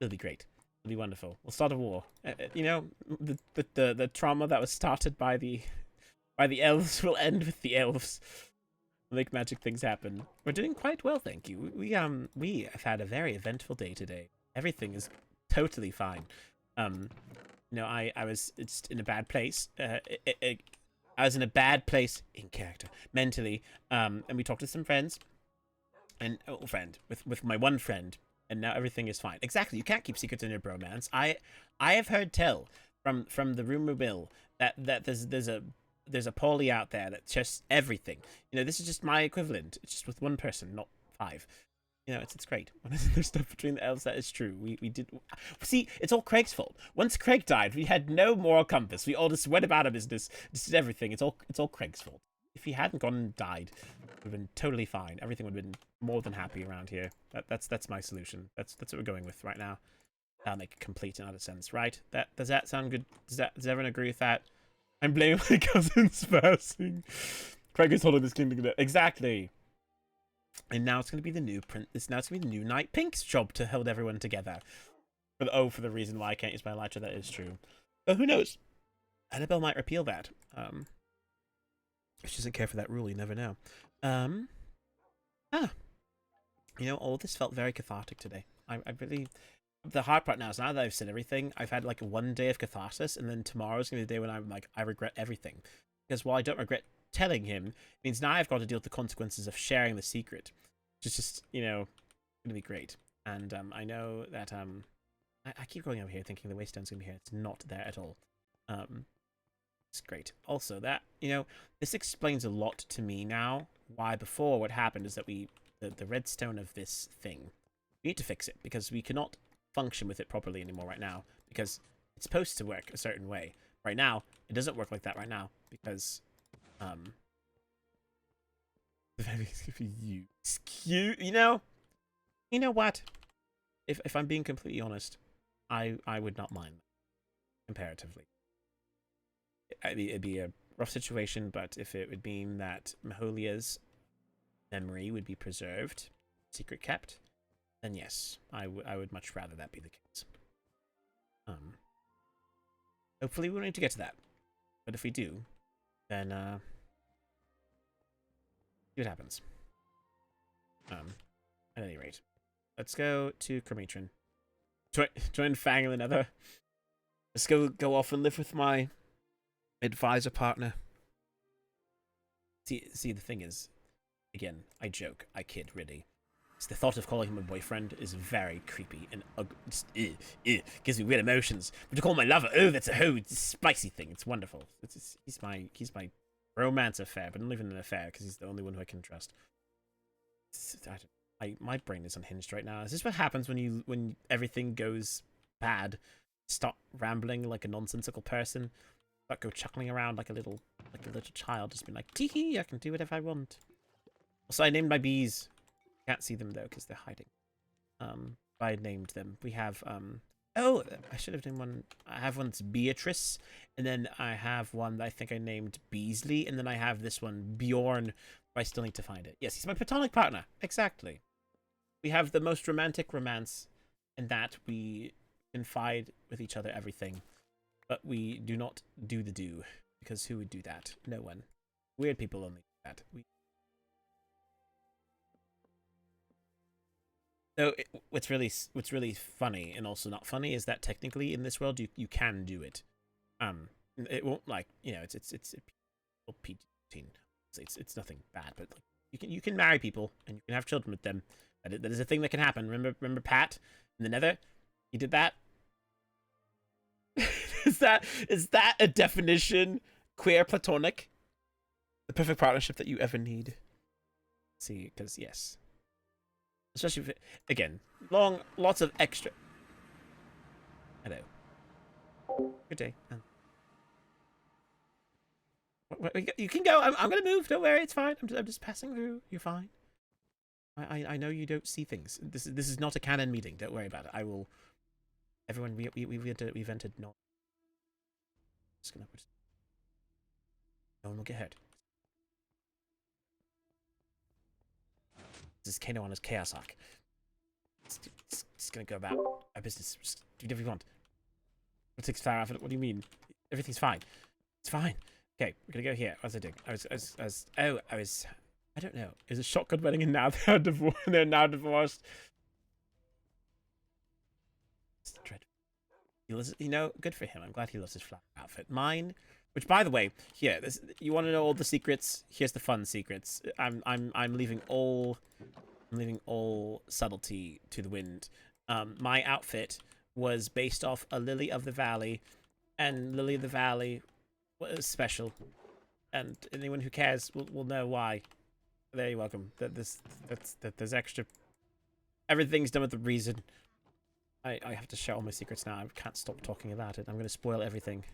It'll be great. It'll be wonderful. We'll start a war. The trauma that was started by the elves will end with the elves. We'll make magic things happen. We're doing quite well, thank you. We have had a very eventful day today. Everything is totally fine. You know, I was it's in a bad place. I was in a bad place in character, mentally. And we talked to some friends, and with my one friend, and now everything is fine. Exactly, you can't keep secrets in your bromance. I have heard tell from the rumor mill that there's a poly out there that's just everything. You know, this is just my equivalent. It's just with one person, not 5. You know, it's great. When there's stuff between the elves, that is true. We did see. It's all Craig's fault. Once Craig died, we had no moral compass. We all just went about our business, just did everything. It's all Craig's fault. If he hadn't gone and died, it would have been totally fine. Everything would have been more than happy around here. That's my solution. That's what we're going with right now. That'll make complete and utter sense, right? Does that sound good? Does everyone agree with that? I'm blaming my cousin's passing. Craig is holding this kingdom together. Exactly. And now it's going to be the new Now it's going to be the new Knight Pink's job to hold everyone together. But for the reason why I can't use my elytra, that is true. But who knows? Annabelle might repeal that. If she doesn't care for that rule, you never know. You know, all this felt very cathartic today. I really. The hard part now is now that I've said everything, I've had like 1 day of catharsis, and then tomorrow's going to be the day when I'm like, I regret everything. Because while I don't regret telling him, it means now I've got to deal with the consequences of sharing the secret. Which is just, you know, going to be great. And I know that I keep going over here thinking the Waystone's going to be here. It's not there at all. It's great. Also, that, you know, this explains a lot to me now. Why before what happened is that the redstone of this thing, we need to fix it because we cannot function with it properly anymore right now because it's supposed to work a certain way. Right now, it doesn't work like that right now because you know what? If I'm being completely honest, I would not mind comparatively. It'd be a rough situation, but if it would mean that Maholia's memory would be preserved, secret kept, then yes, I would much rather that be the case. Hopefully we don't need to get to that, but if we do, then see what happens. At any rate, let's go to Kermitron. Join Fang in the Nether. Let's go off and live with my advisor partner. See, the thing is, again, I joke, I kid, really. It's the thought of calling him a boyfriend is very creepy and just, gives me weird emotions. But to call him my lover, that's a whole spicy thing. It's wonderful. He's my romance affair, but not even an affair because he's the only one who I can trust. My brain is unhinged right now. Is this what happens when everything goes bad? Stop rambling like a nonsensical person. But go chuckling around like a little child, just being like, tee-hee, I can do whatever I want. Also, I named my bees. Can't see them though because they're hiding. I named them. We have oh, I should have named one. I have one that's Beatrice, and then I have one that I think I named Beasley, and then I have this one Bjorn. But I still need to find it. Yes, he's my platonic partner. Exactly. We have the most romantic romance, in that we confide with each other everything, but we do not do the do, because who would do that? No one. Weird people only do that. So what's really funny and also not funny is that technically in this world you can do it. It won't, like, you know, it's PG-13. It's nothing bad, but like, you can marry people and you can have children with them. That is a thing that can happen. Remember Pat in the Nether? He did that. Is that a definition? Queer platonic? The perfect partnership that you ever need. See, because yes. Especially if again, lots of extra. Hello. Good day. You can go. I'm gonna move. Don't worry. It's fine. I'm just passing through. You're fine. I know you don't see things. This is not a canon meeting. Don't worry about it. I will. Everyone, we've entered not. Just gonna. No one will get hurt. This is Kano on his chaos arc. Just gonna go about our business. Just do whatever you want. What takes fire off it? What do you mean? Everything's fine. It's fine. Okay, we're gonna go here. What was I doing? I don't know. Is a shotgun wedding and now they're divorced? They're now divorced. It's dreadful. you know, good for him. I'm glad he loves his flower outfit. Mine, which by the way, here, you want to know all the secrets? Here's the fun secrets. I'm leaving all subtlety to the wind. My outfit was based off a Lily of the Valley, and Lily of the Valley was special, and anyone who cares will know why. There, you're welcome. There's extra. Everything's done with a reason. I have to share all my secrets now. I can't stop talking about it. I'm going to spoil everything.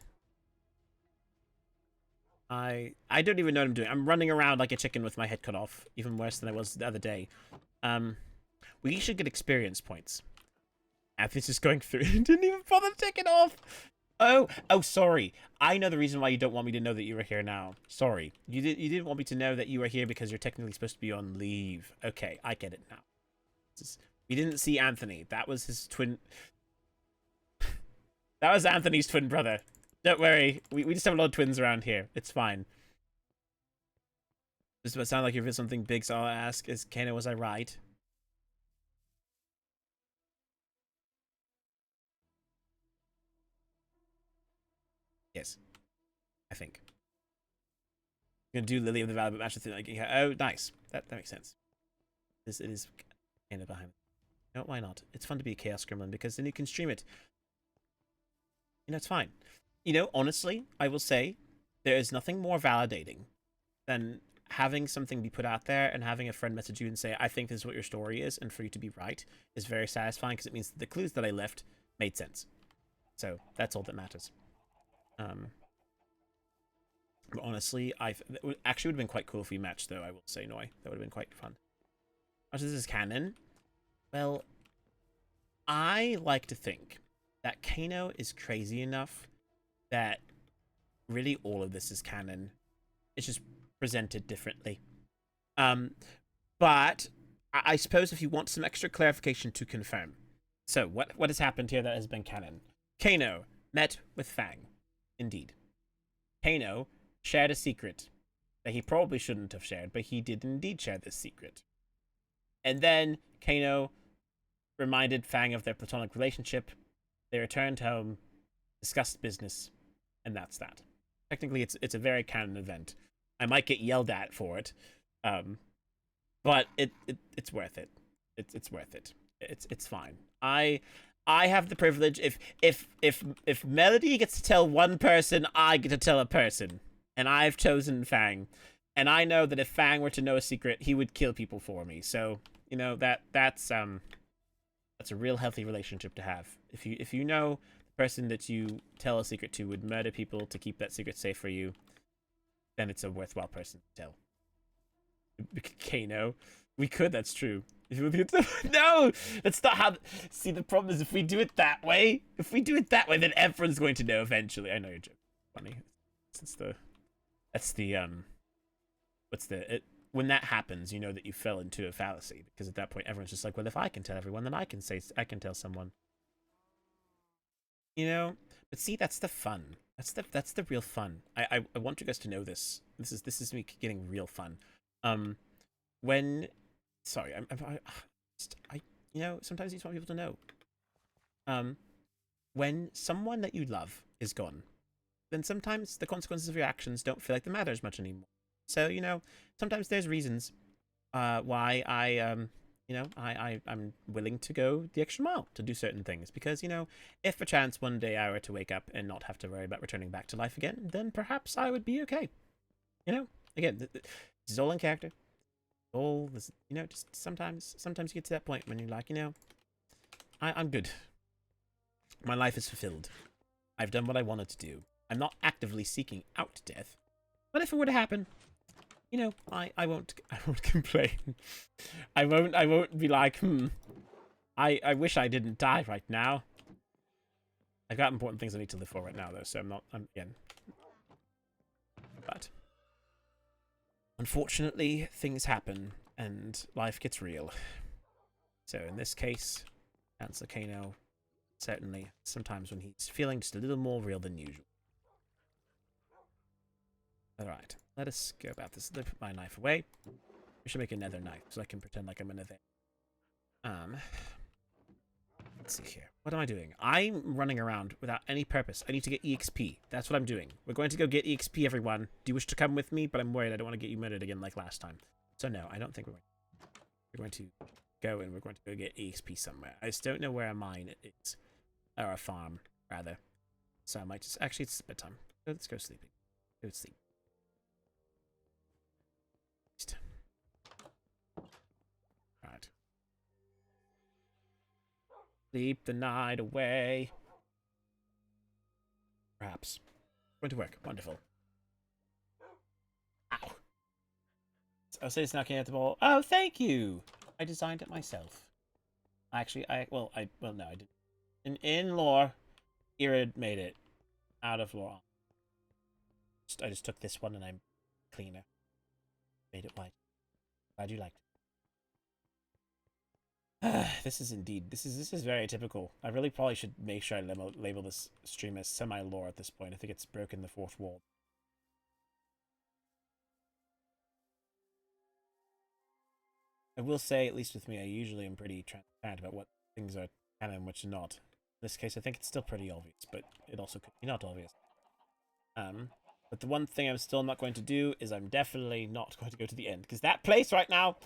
I don't even know what I'm doing. I'm running around like a chicken with my head cut off. Even worse than I was the other day. We should get experience points. Anthony's just going through and didn't even bother to take it off. Oh, sorry. I know the reason why you don't want me to know that you were here now. Sorry. You didn't want me to know that you were here because you're technically supposed to be on leave. Okay, I get it now. We didn't see Anthony. That was his twin. That was Anthony's twin brother. Don't worry. We just have a lot of twins around here. It's fine. Does it sound like you feel something big, so I'll ask, Kano, was I right? Yes. I think. I'm gonna do Lily of the Valley, but match the thing like, yeah, oh, nice. That makes sense. It is kind of behind. No, why not? It's fun to be a Chaos Gremlin because then you can stream it. You know, it's fine. You know, honestly, I will say there is nothing more validating than having something be put out there and having a friend message you and say, I think this is what your story is, and for you to be right is very satisfying because it means that the clues that I left made sense. So that's all that matters. But honestly, it actually would have been quite cool if we matched, though, I will say, Noi. That would have been quite fun. As this is canon, well, I like to think that Kano is crazy enough that really all of this is canon. It's just presented differently. But I suppose if you want some extra clarification to confirm. So, what has happened here that has been canon? Kano met with Fang. Indeed. Kano shared a secret that he probably shouldn't have shared, but he did indeed share this secret. And then Kano reminded Fang of their platonic relationship. They returned home, discussed business, and that's that. Technically, it's a very canon event. I might get yelled at for it, but it's worth it. It's worth it. It's fine. I have the privilege. If Melody gets to tell one person, I get to tell a person, and I've chosen Fang. And I know that if Fang were to know a secret, he would kill people for me. So you know that's a real healthy relationship to have. If you know the person that you tell a secret to would murder people to keep that secret safe for you, then it's a worthwhile person to tell. Kano, we could. That's true. No, that's not how. See, the problem is if we do it that way, then everyone's going to know eventually. I know you're joking. Funny. When that happens, you know that you fell into a fallacy because at that point everyone's just like, well, if I can tell everyone, then I can tell someone. You know, but see, that's the fun. That's the real fun. I want you guys to know this. This is me getting real fun. Sorry, you know, sometimes you just want people to know. When someone that you love is gone, then sometimes the consequences of your actions don't feel like they matter as much anymore. So, you know, sometimes there's reasons why I'm willing to go the extra mile to do certain things. Because, you know, if perchance one day I were to wake up and not have to worry about returning back to life again, then perhaps I would be okay. You know, again, this is all in character. All this, you know, just sometimes you get to that point when you're like, you know, I'm good. My life is fulfilled. I've done what I wanted to do. I'm not actively seeking out death. But if it were to happen, you know, I won't complain. I won't be like, I wish I didn't die right now. I've got important things I need to live for right now though, so again. But unfortunately, things happen and life gets real. So in this case, Chancellor Kano, certainly sometimes when he's feeling just a little more real than usual. Alright, let us go about this. Let me put my knife away. We should make another knife so I can pretend like I'm another. Let's see here. What am I doing? I'm running around without any purpose. I need to get EXP. That's what I'm doing. We're going to go get EXP, everyone. Do you wish to come with me? But I'm worried I don't want to get you murdered again like last time. So no, I don't think we're going to go and we're going to go get EXP somewhere. I just don't know where a mine is. Or a farm, rather. So I might just... Actually, it's bedtime. Let's go sleeping. Go to sleep. Alright. Sleep the night away. Perhaps. Going to work. Wonderful. Ow. I'll say it's knocking at the ball. Oh, thank you! I designed it myself. Actually, well, no, I didn't. In lore, Irid made it out of lore. I just took this one and I'm cleaner. Made it white. Glad you liked it. This is very typical. I really probably should make sure I label this stream as semi-lore at this point. I think it's broken the fourth wall. I will say, at least with me, I usually am pretty transparent about what things are canon and which are not. In this case, I think it's still pretty obvious, but it also could be not obvious. But the one thing I'm still not going to do is I'm definitely not going to go to the end, because that place right now,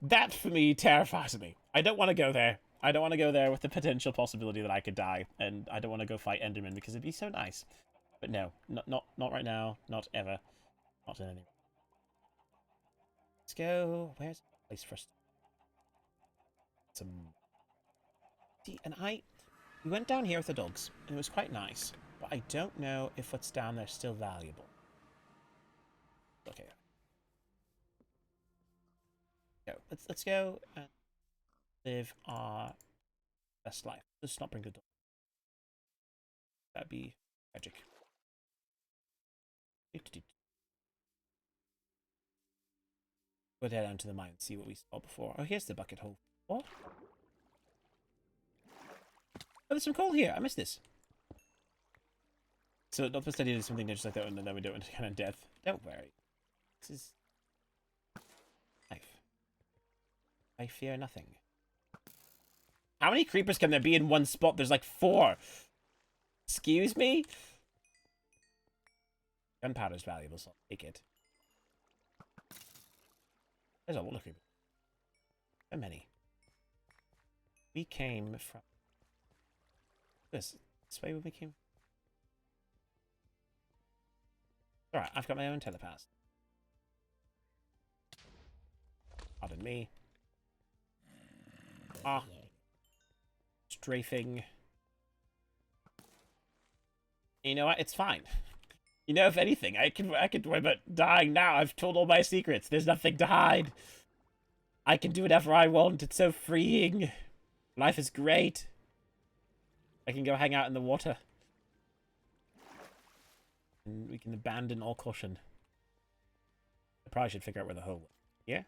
that for me terrifies me. I don't want to go there. I don't want to go there with the potential possibility that I could die, and I don't want to go fight Enderman because it'd be so nice. But no, not right now, not ever, not in any. Let's go. Where's the place for us? See, and we went down here with the dogs, and it was quite nice. But I don't know if what's down there is still valuable. Okay. Go. Let's go and live our best life. Let's not bring the dog. That'd be tragic. Go down to the mine and see what we saw before. Oh, here's the bucket hole. What? Oh, there's some coal here. I missed this. So, not just I did something just like that, and then we don't want to kind of death. Don't worry. This is life. I fear nothing. How many creepers can there be in one spot? There's like 4. Excuse me? Gunpowder's valuable, so I'll take it. There's a lot of creepers. So many. We came from... This way we came... Alright, I've got my own telepath. Pardon me. Ah. Strafing. You know what? It's fine. You know, if anything, I could worry about dying now. I've told all my secrets. There's nothing to hide. I can do whatever I want. It's so freeing. Life is great. I can go hang out in the water. And we can abandon all caution. I probably should figure out where the hole was. Yeah?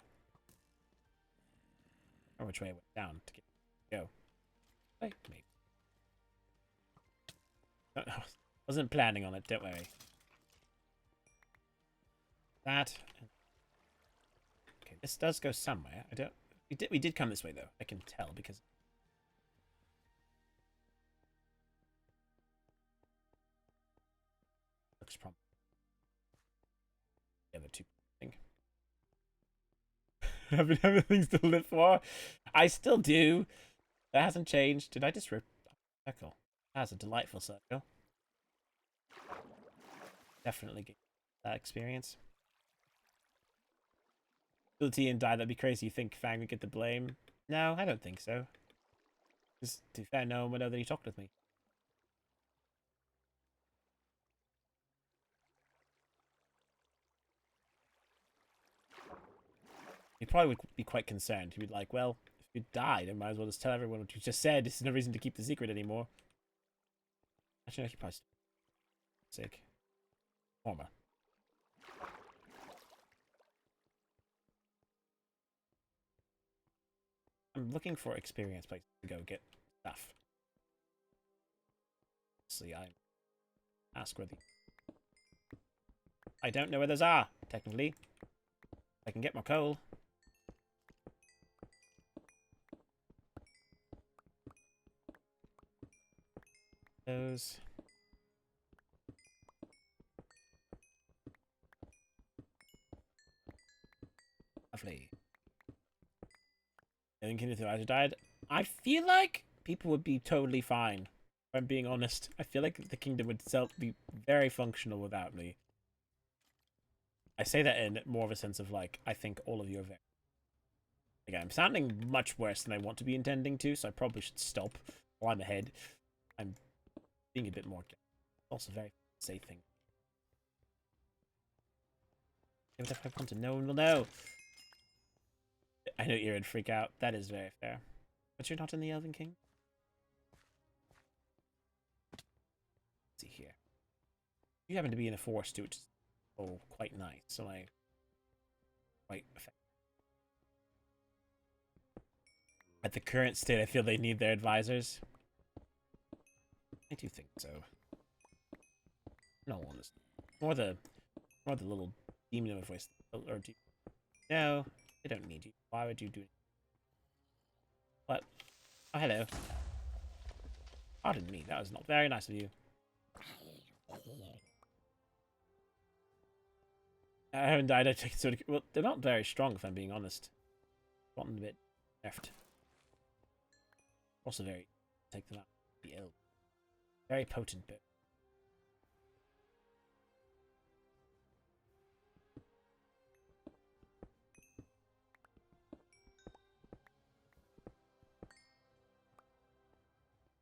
Or which way it went down to go. Wait, maybe. Wasn't planning on it, don't worry. That. Okay, this does go somewhere. I don't. We did come this way though. I can tell because. Looks promising. The other two thing. Having things to live for. I still do. That hasn't changed. Did I just rip a circle? That's a delightful circle. Definitely get that experience. Ability and die, that'd be crazy. You think Fang would get the blame? No, I don't think so. Because to be fair, no one would know that he talked with me. He probably would be quite concerned. He'd be like, well, if you died, I might as well just tell everyone what you just said. There's no reason to keep the secret anymore. Actually, no, he probably sick. Former. I'm looking for experience places to go get stuff. See, I'm ask-worthy. I don't know where those are, technically. I can get more coal. Those. Lovely. I think anything I died. I feel like people would be totally fine. If I'm being honest. I feel like the kingdom would be very functional without me. I say that in more of a sense of like, I think all of you are very... Again, I'm sounding much worse than I want to be intending to, so I probably should stop while I'm ahead. I'm being a bit more... Also very safe thing. If I want to, no one will know. I know you're in freak out. That is very fair. But you're not in the Elven King? Let's see here. You happen to be in a forest too, which is quite nice. So quite effective. At the current state, I feel they need their advisors. I do think so. No, honestly. More the little demon of a voice. Or do no, they don't need you. Why would you do it? What? Oh, hello. Pardon me, that was not very nice of you. I haven't died. I take it sort of. Well, they're not very strong, if I'm being honest. Gotten a bit nerfed. Also very. Take them out. Be ill. Very potent, but.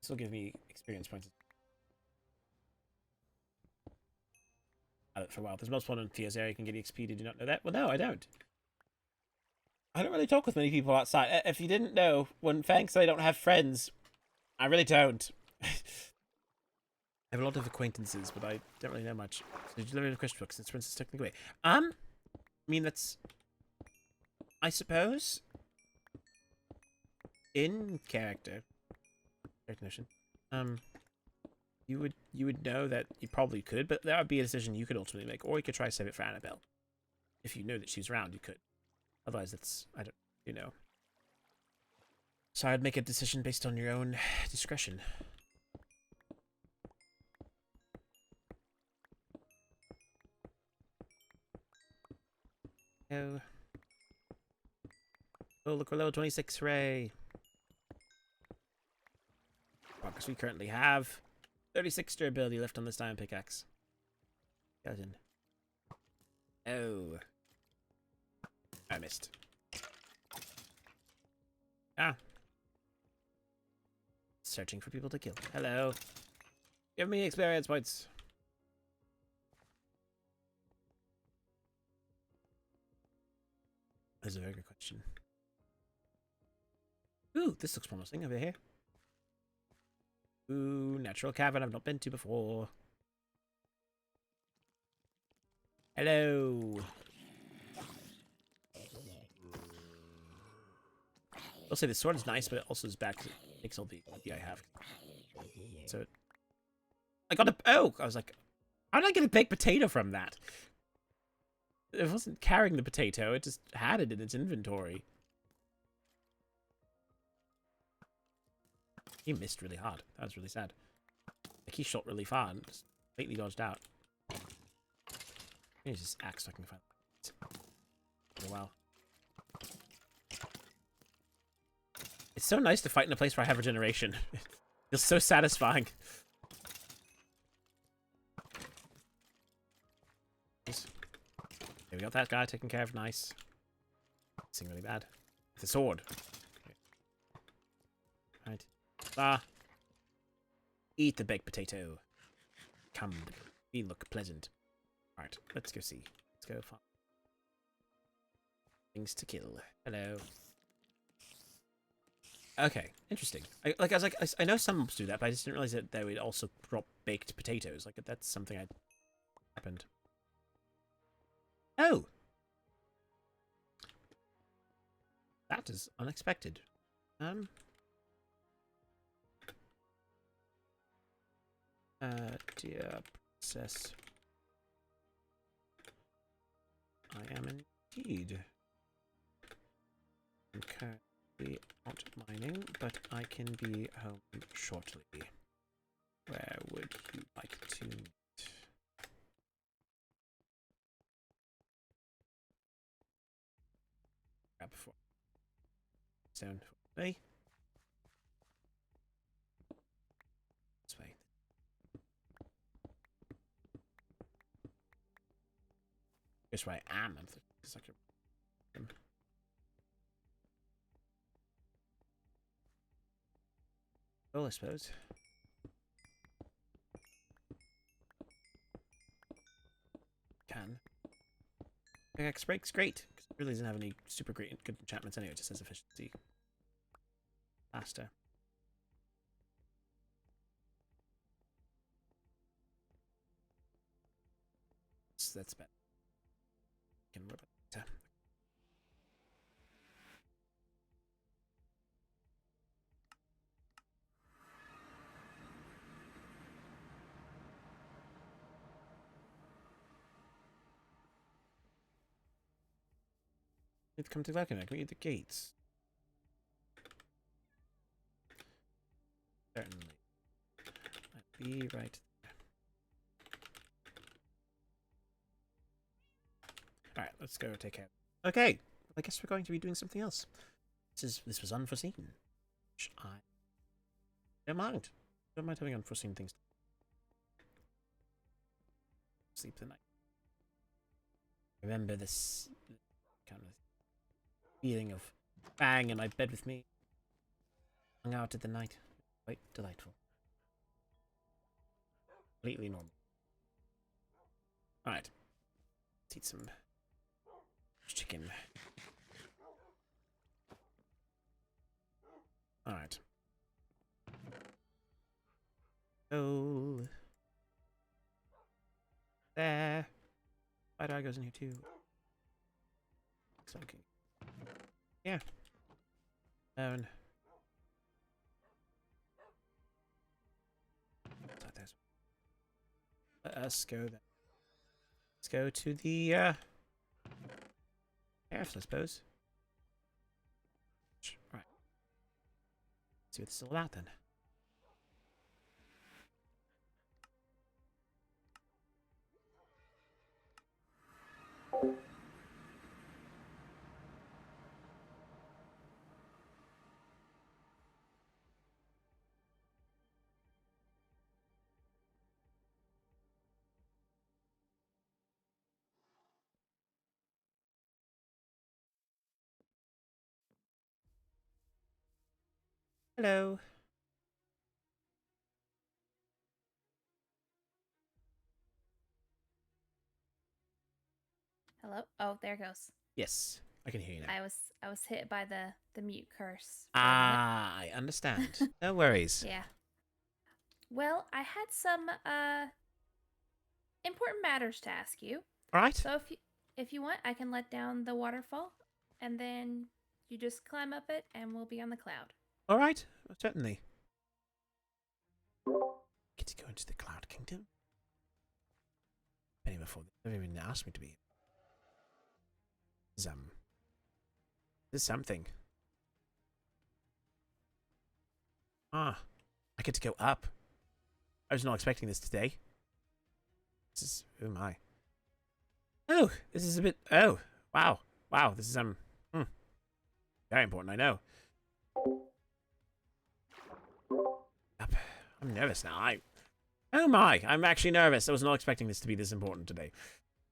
This will give me experience points. For a while. There's multiple in Thea's area you can get XP. Did you not know that? Well, no, I don't. I don't really talk with many people outside. If you didn't know, when Fang said I don't have friends, I really don't. I have a lot of acquaintances, but I don't really know much. So did you live in a Christian book since Princess took me away? I mean, that's... I suppose... In character... Recognition. You would know that you probably could, but that would be a decision you could ultimately make, or you could try to save it for Annabelle. If you know that she's around, you could. Otherwise, that's you know. So I'd make a decision based on your own discretion. Oh. Oh, look, we're level 26, hooray! Because we currently have 36 durability left on this diamond pickaxe. Cousin. Oh. I missed. Ah. Searching for people to kill. Hello. Give me experience points. That's a very good question. Ooh, this looks promising over here. Ooh, natural cavern I've not been to before. Hello. I'll say the sword is nice, but it also is bad because it takes all the I have. So I got a... Oh! I was like, how did I get a baked potato from that? It wasn't carrying the potato, it just had it in its inventory. He missed really hard. That was really sad. Like, he shot really far and just completely dodged out. Maybe just axe so I can find it. For a while. It's so nice to fight in a place where I have regeneration. It feels so satisfying. Okay, we got that guy taken care of. Nice. Missing really bad. It's a sword. Okay. Right. Ah. Eat the baked potato. Come. We look pleasant. Alright, let's go see. Let's go find things to kill. Hello. Okay, interesting. I know some mobs do that, but I just didn't realize that they would also drop baked potatoes. Like, that's something I happened. Oh! That is unexpected. Dear princess. I am indeed. I'm currently out mining, but I can be home shortly. Where would you like to meet? Grab before. Down way. This way. This way I am. It's like a... Well, I suppose. Can. Pickaxe break's great. Because it really doesn't have any super great good enchantments anyway. It just says efficiency. Faster. So that's better. Can work better. Need to come to Glackenberg. Read the gates. Certainly. Might be right there. Alright, let's go take care. Okay. I guess we're going to be doing something else. This was unforeseen. Which I don't mind. Don't mind having unforeseen things. Sleep the night. Remember this kind of feeling of Fang in my bed with me. Hung out at the night. Quite delightful. Completely normal. Alright. Let's eat some chicken. Alright. Oh. There. Spider goes in here too. Okay. Yeah. Down. Let us go then. Let's go to the sheriff's, I suppose. Right. See what this is all about then. Hello. Hello? Oh, there it goes. Yes, I can hear you now. I was hit by the mute curse. Ah, I understand. No worries. Yeah. Well, I had some important matters to ask you. All right. So if you want, I can let down the waterfall, and then you just climb up it, and we'll be on the cloud. All right. Certainly. Get to go into the Cloud Kingdom. Penny before they never even asked me to be. There's something. Ah, I get to go up. I was not expecting this today. This is, oh my. Oh, this is a bit, oh, wow. Wow, this is, very important, I know. Up. I'm nervous now. Oh my, I'm actually nervous. I was not expecting this to be this important today.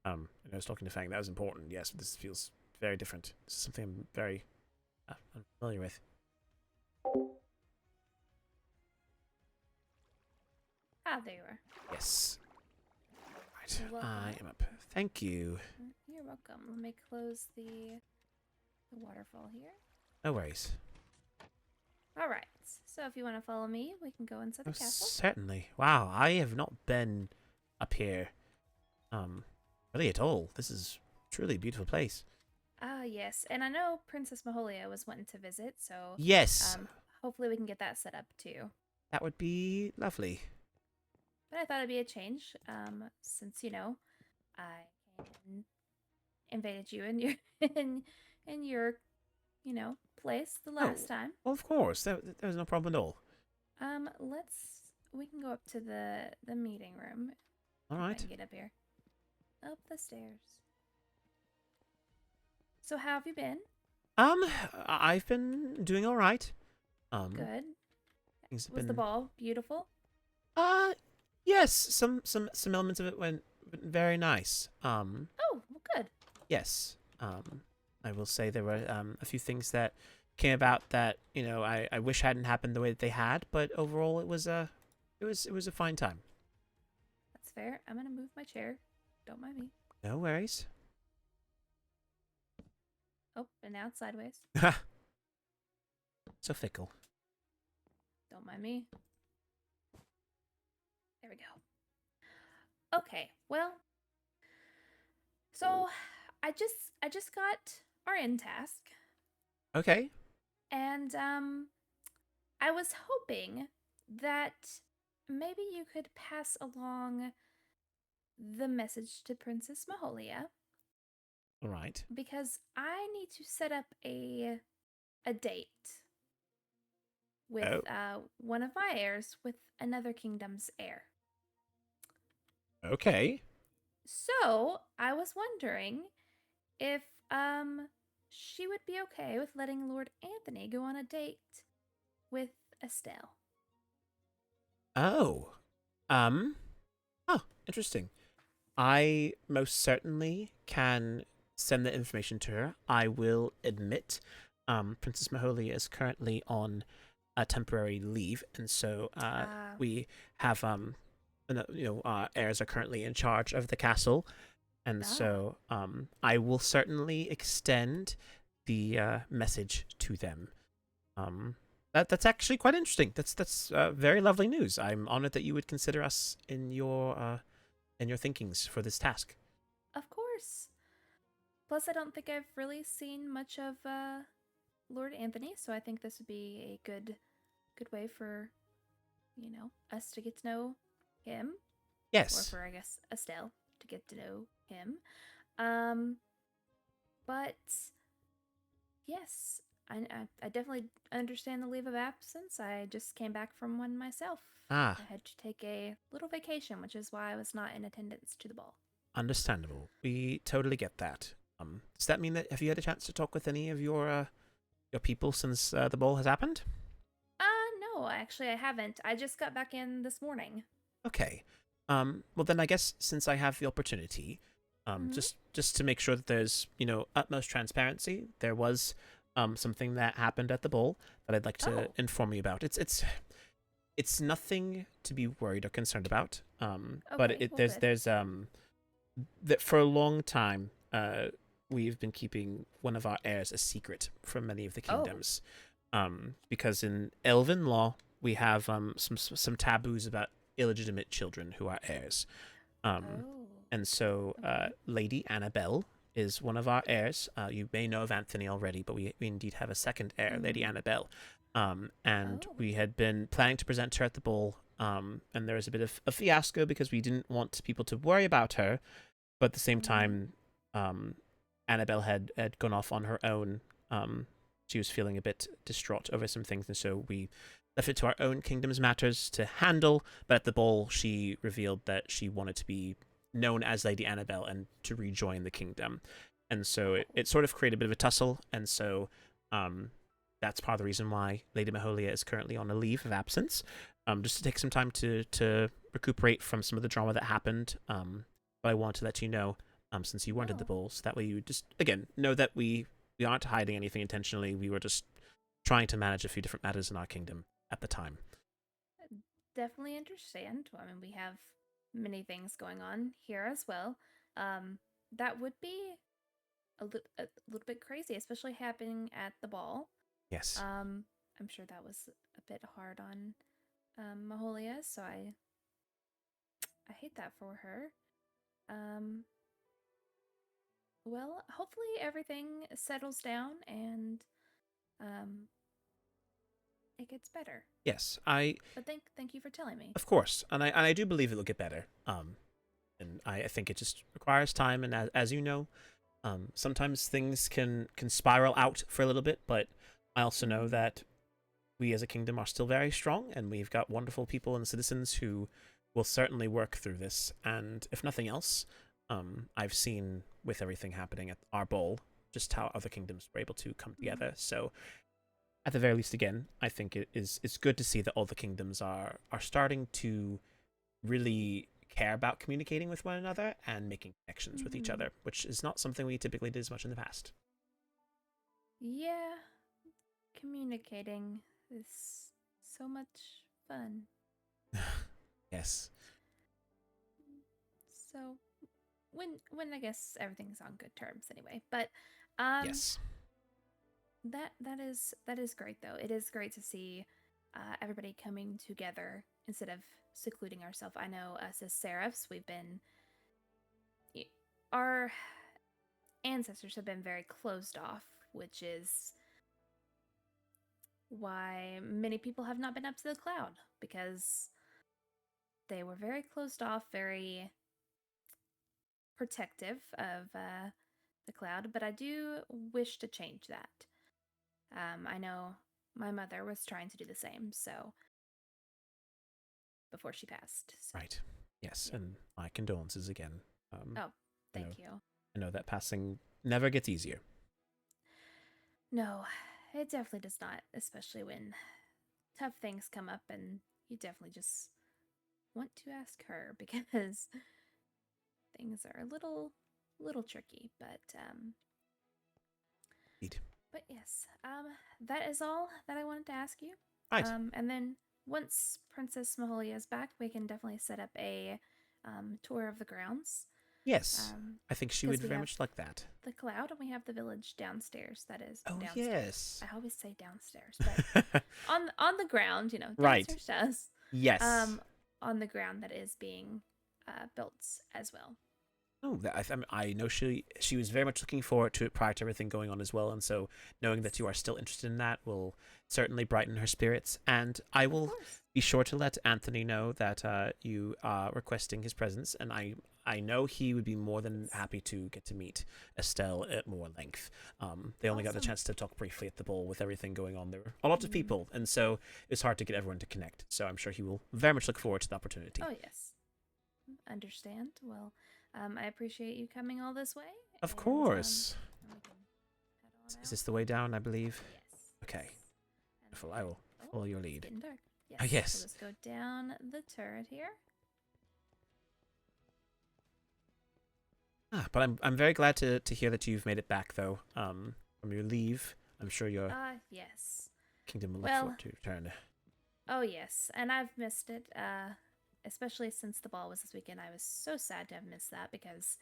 I was talking to Fang, that was important. Yes, but this feels very different. This is something I'm very unfamiliar with. Ah, there you are. Yes. Right, You're welcome. I am up. Thank you. You're welcome. Let me close the waterfall here. No worries. All right. So if you want to follow me, we can go inside the castle. Certainly. Wow, I have not been up here, really at all. This is truly a beautiful place. Ah, yes. And I know Princess Maholia was wanting to visit, so Yes. hopefully we can get that set up too. That would be lovely. But I thought it'd be a change, since I came and invaded you in your in your place the last time. Well, of course. There was no problem at all. Let's we can go up to the meeting room. All If I right. can get up here. Up the stairs. So how have you been? I've been doing all right. Good. Things have Was the been. ball beautiful? Yes. Some elements of it went very nice. Oh, well, good. Yes. I will say there were a few things that came about that I wish hadn't happened the way that they had, but overall it was a fine time. That's fair. I'm gonna move my chair. Don't mind me. No worries. Oh, and now it's sideways. So fickle. Don't mind me. There we go. Okay, well, so I just got our end task, Okay. and I was hoping that maybe you could pass along the message to Princess Maholia, All right. because I need to set up a date with one of my heirs with another kingdom's heir. Okay. So I was wondering if she would be okay with letting Lord Anthony go on a date with Estelle. Oh. Oh, interesting. I most certainly can send the information to her. I will admit, Princess Maholia is currently on a temporary leave, and so we have heirs are currently in charge of the castle, and so I will certainly extend the message to them. That's actually quite interesting. That's very lovely news. I'm honored that you would consider us in your thinkings for this task. Of course. Plus, I don't think I've really seen much of Lord Anthony, so I think this would be a good way for us to get to know him. Yes. Or for, I guess, Estelle to get to know him. But yes, I definitely understand the leave of absence. I just came back from one myself. Ah. I had to take a little vacation, which is why I was not in attendance to the ball. Understandable. We totally get that. Does that mean that have you had a chance to talk with any of your people since the ball has happened? No, actually I haven't. I just got back in this morning. Okay. Well then I guess since I have the opportunity, just to make sure that there's, utmost transparency, there was something that happened at the ball that I'd like to inform you about. It's nothing to be worried or concerned about. But there's that for a long time, we've been keeping one of our heirs a secret from many of the kingdoms. Because in Elven law, we have some taboos about illegitimate children who are heirs. And so Lady Annabelle is one of our heirs. You may know of Anthony already, but we indeed have a second heir, Lady Annabelle. And we had been planning to present her at the ball, and there was a bit of a fiasco because we didn't want people to worry about her, but at the same time, Annabelle had gone off on her own. She was feeling a bit distraught over some things, and so we left it to our own kingdom's matters to handle, but at the ball, she revealed that she wanted to be known as Lady Annabelle and to rejoin the kingdom. And so it sort of created a bit of a tussle, and so that's part of the reason why Lady Maholia is currently on a leave of absence, just to take some time to recuperate from some of the drama that happened. But I want to let you know, since you weren't at the ball, so that way you just, again, know that we aren't hiding anything intentionally. We were just trying to manage a few different matters in our kingdom at the time. Definitely understand. I mean, we have many things going on here as well. That would be a little bit crazy, especially happening at the ball. Yes. I'm sure that was a bit hard on Maholia, so I hate that for her. Well, hopefully everything settles down and it gets better. Yes, But thank you for telling me. Of course, and I do believe it'll get better. And I think it just requires time, and as you know, sometimes things can spiral out for a little bit, but I also know that we as a kingdom are still very strong, and we've got wonderful people and citizens who will certainly work through this. And if nothing else, I've seen with everything happening at our ball just how other kingdoms were able to come together. So at the very least, again, I think it's good to see that all the kingdoms are starting to really care about communicating with one another and making connections with each other, which is not something we typically did as much in the past. Yeah, communicating is so much fun. Yes. So when I guess everything's on good terms anyway. But Yes. that is great though. It is great to see everybody coming together instead of secluding ourselves. I know us as Seraphs, our ancestors have been very closed off, which is why many people have not been up to the cloud, because they were very closed off, very protective of the cloud. But I do wish to change that. I know my mother was trying to do the same, so before she passed. So. Right. Yes, Yeah. and my condolences again. Oh, thank you. I know that passing never gets easier. No, it definitely does not, especially when tough things come up and you definitely just want to ask her because things are a little tricky, Indeed. but yes, that is all that I wanted to ask you. Right. And then once Princess Maholia is back, we can definitely set up a tour of the grounds. Yes. I think she 'cause would we very have much like that. the cloud, and we have the village downstairs. That is Oh, downstairs. yes. I always say downstairs, but on the ground, Right. downstairs does. Yes. On the ground that is being built as well. Oh, I know she was very much looking forward to it prior to everything going on as well, and so knowing that you are still interested in that will certainly brighten her spirits. And I will be sure to let Anthony know that you are requesting his presence, and I know he would be more than happy to get to meet Estelle at more length. They only got the Awesome. chance to talk briefly at the ball with everything going on. There were a lot of people, and so it's hard to get everyone to connect. So I'm sure he will very much look forward to the opportunity. Oh yes, understand. Well, I appreciate you coming all this way. Of and, course. and we can head on Is this the way down, I believe? Yes. Okay. Yes. And Wonderful. then- I will follow your it's lead. getting dark. Yes. Oh, yes. So let's go down the turret here. But I'm very glad to hear that you've made it back, though. From your leave, I'm sure your Yes. kingdom will look well- forward to return. Oh yes, and I've missed it. Especially since the ball was this weekend. I was so sad to have missed that because,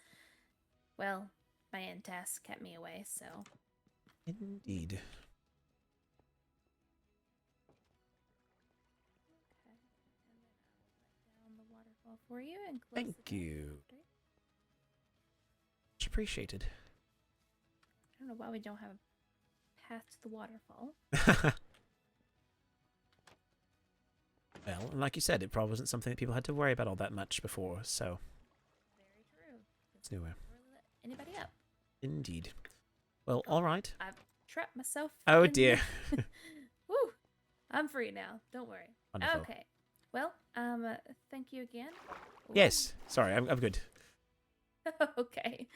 well, my end task kept me away. So. Indeed. Okay. And then I will let down the waterfall for you and close Thank the door. you. Okay. Much appreciated. I don't know why we don't have a path to the waterfall. Well, and like you said, it probably wasn't something that people had to worry about all that much before, so Very true. it's newer. Never really let anybody up. Indeed. Well, all right. I've trapped myself. Oh, in dear. the- Woo! I'm free now. Don't worry. Wonderful. Okay. Well, thank you again. Ooh. Yes. Sorry, I'm good. Okay.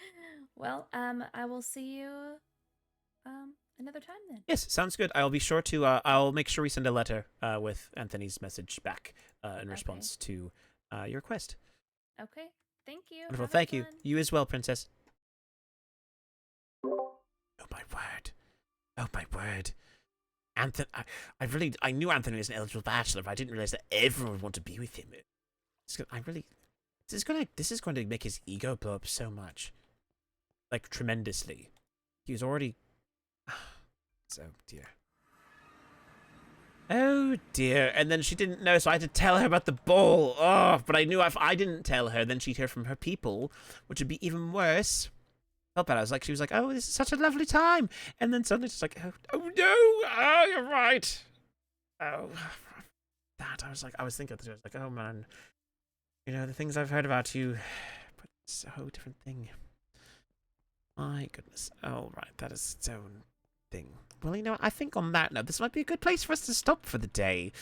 Well, I will see you another time then. Yes, sounds good. I'll be sure to. I'll make sure we send a letter with Anthony's message back in response to your request. Okay. Thank you. Wonderful. Have Thank you. fun. You as well, Princess. Oh my word! Oh my word! Anthony, I knew Anthony was an eligible bachelor, but I didn't realize that everyone would want to be with him. This is going to make his ego blow up so much, like tremendously. He was already. So dear. Oh dear! And then she didn't know, so I had to tell her about the ball. Oh, but I knew if I didn't tell her, then she'd hear from her people, which would be even worse. Felt bad. She was like, "Oh, this is such a lovely time," and then suddenly she's like, "Oh no! Oh, you're right." Oh, that I was thinking, oh man, the things I've heard about you, but it's a whole different thing. My goodness. Oh right, that is its own thing. well, you know, I think on that note, this might be a good place for us to stop for the day.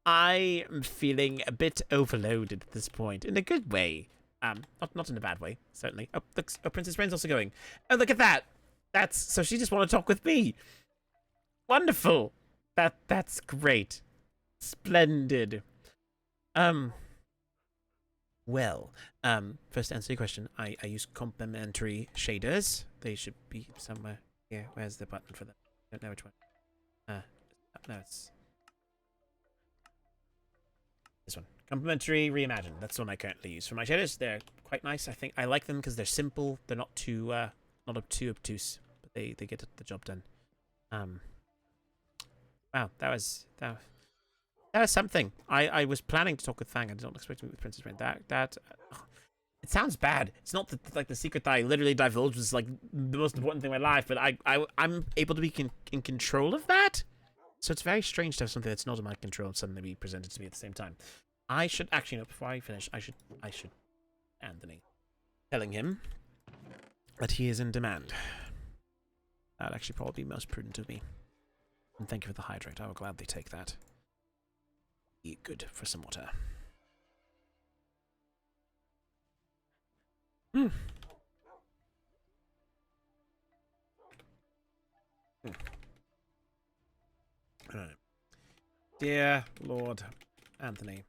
I am feeling a bit overloaded at this point, in a good way. Not in a bad way, certainly. Oh, look, oh, Princess Rayne's also going. Oh, look at that. So she just want to talk with me. Wonderful. That's great. Splendid. Well, first to answer your question, I use complementary shaders. They should be somewhere here. Where's the button for them? I don't know which one. No, it's this one. Complementary Reimagine. That's the one I currently use for my shaders. They're quite nice. I think I like them because they're simple. They're not too obtuse, but they get the job done. Wow, that was something. I was planning to talk with Fang. I did not expect to meet with Princess Rayne. It sounds bad. It's not like the secret that I literally divulged was like the most important thing in my life, but I'm able to be in control of that. So it's very strange to have something that's not in my control and suddenly be presented to me at the same time. I should actually, no, before I finish, I should Anthony, telling him that he is in demand. That'd actually probably be most prudent of me. And thank you for the hydrate. I will gladly take that. Be good for some water. Alright. Dear Lord Anthony.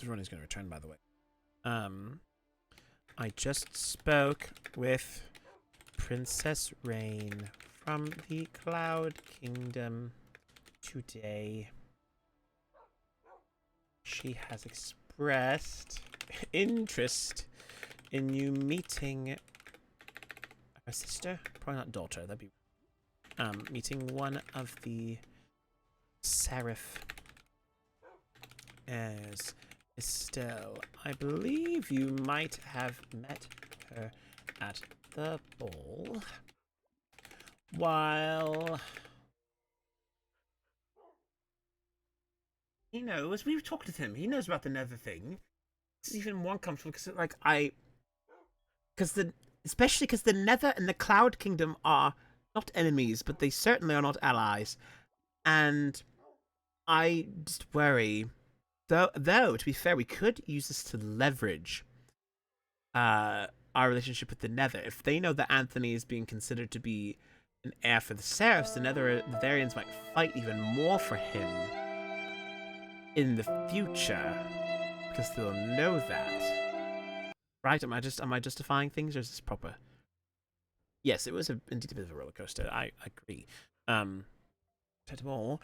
Ronnie's going to return, by the way. I just spoke with Princess Rayne from the Cloud Kingdom today. She has expressed interest in you meeting her sister, probably not daughter. That'd be meeting one of the Seraph as Estelle. I believe you might have met her at the ball. While he knows, we've talked with him. He knows about the Nether thing. This is even more uncomfortable because, like, especially because the Nether and the Cloud Kingdom are not enemies, but they certainly are not allies. And I just worry, though to be fair, we could use this to leverage our relationship with the Nether. If they know that Anthony is being considered to be an heir for the Seraphs, the Netherians might fight even more for him in the future, because they'll know that. Right? Am I justifying things, or is this proper? Yes, it was indeed a bit of a roller coaster. I agree. More.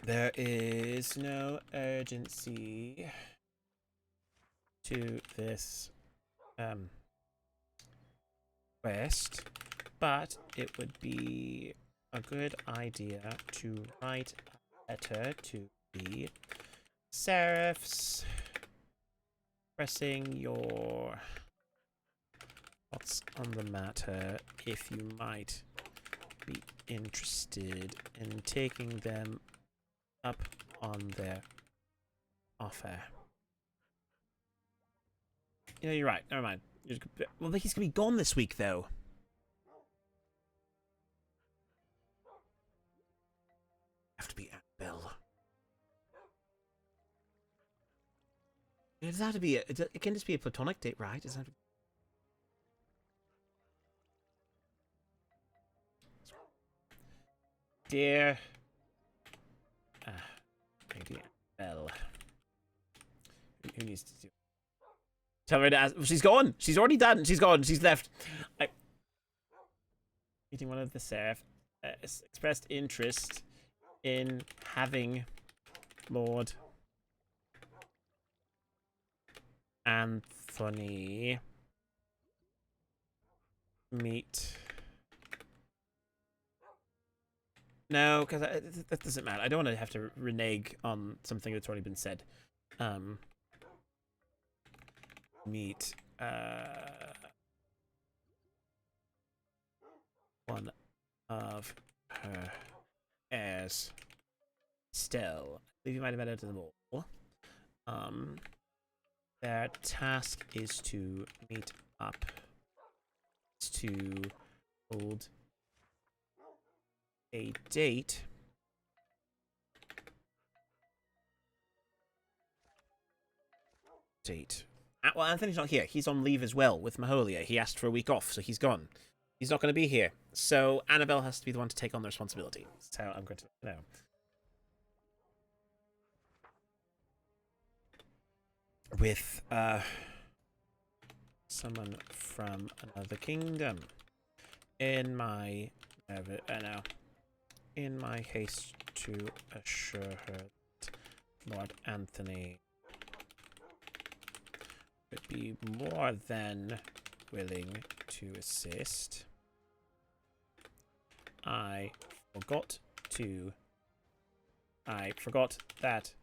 There is no urgency to this quest, but it would be a good idea to write a letter to the Seraphs expressing your thoughts on the matter, if you might be interested in taking them up on their offer. You know, you're right. Never mind. Well, he's gonna be gone this week, though. Have to be Annabelle. It doesn't have to be. It can just be a platonic date, right? It doesn't have to. Dear Lady Annabelle. Who needs to do? Tell her to ask. She's gone. She's already done. She's gone. She's left. Meeting one of the Seraph expressed interest in having Lord Anthony meet. No, because that doesn't matter. I don't want to have to renege on something that's already been said. Meet one of her heirs, Stell. I believe you might have met her to the ball. their task is to meet up. Is to hold a date. Well, Anthony's not here. He's on leave as well with Maholia. He asked for a week off, so he's gone. He's not going to be here. So Annabelle has to be the one to take on the responsibility. So I'm going to know. With someone from another kingdom. In my in my haste to assure her that Lord Anthony would be more than willing to assist, I forgot that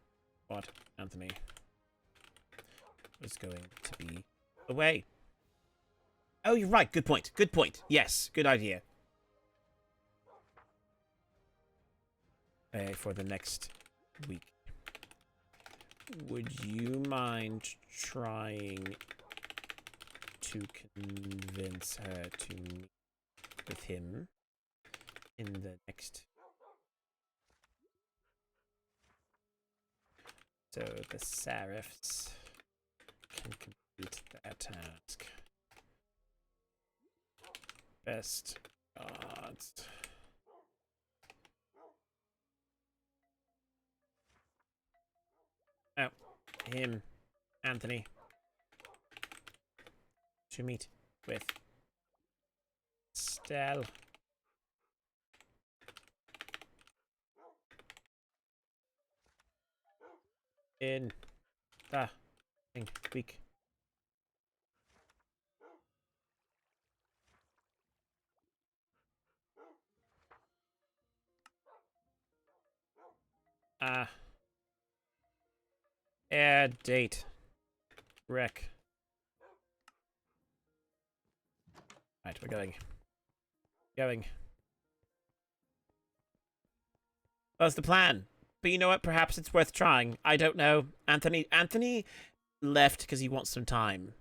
Lord Anthony was going to be away. Oh, you're right. Good point. Good point. Yes, good idea. For the next week. Would you mind trying to convince her to meet with him in the next... So the Seraphs can complete their task. Best gods. Oh, him, Anthony, to meet with Stell. In the week. Air date. Wreck. Right, we're going. That's the plan. But you know what? Perhaps it's worth trying. I don't know. Anthony left because he wants some time.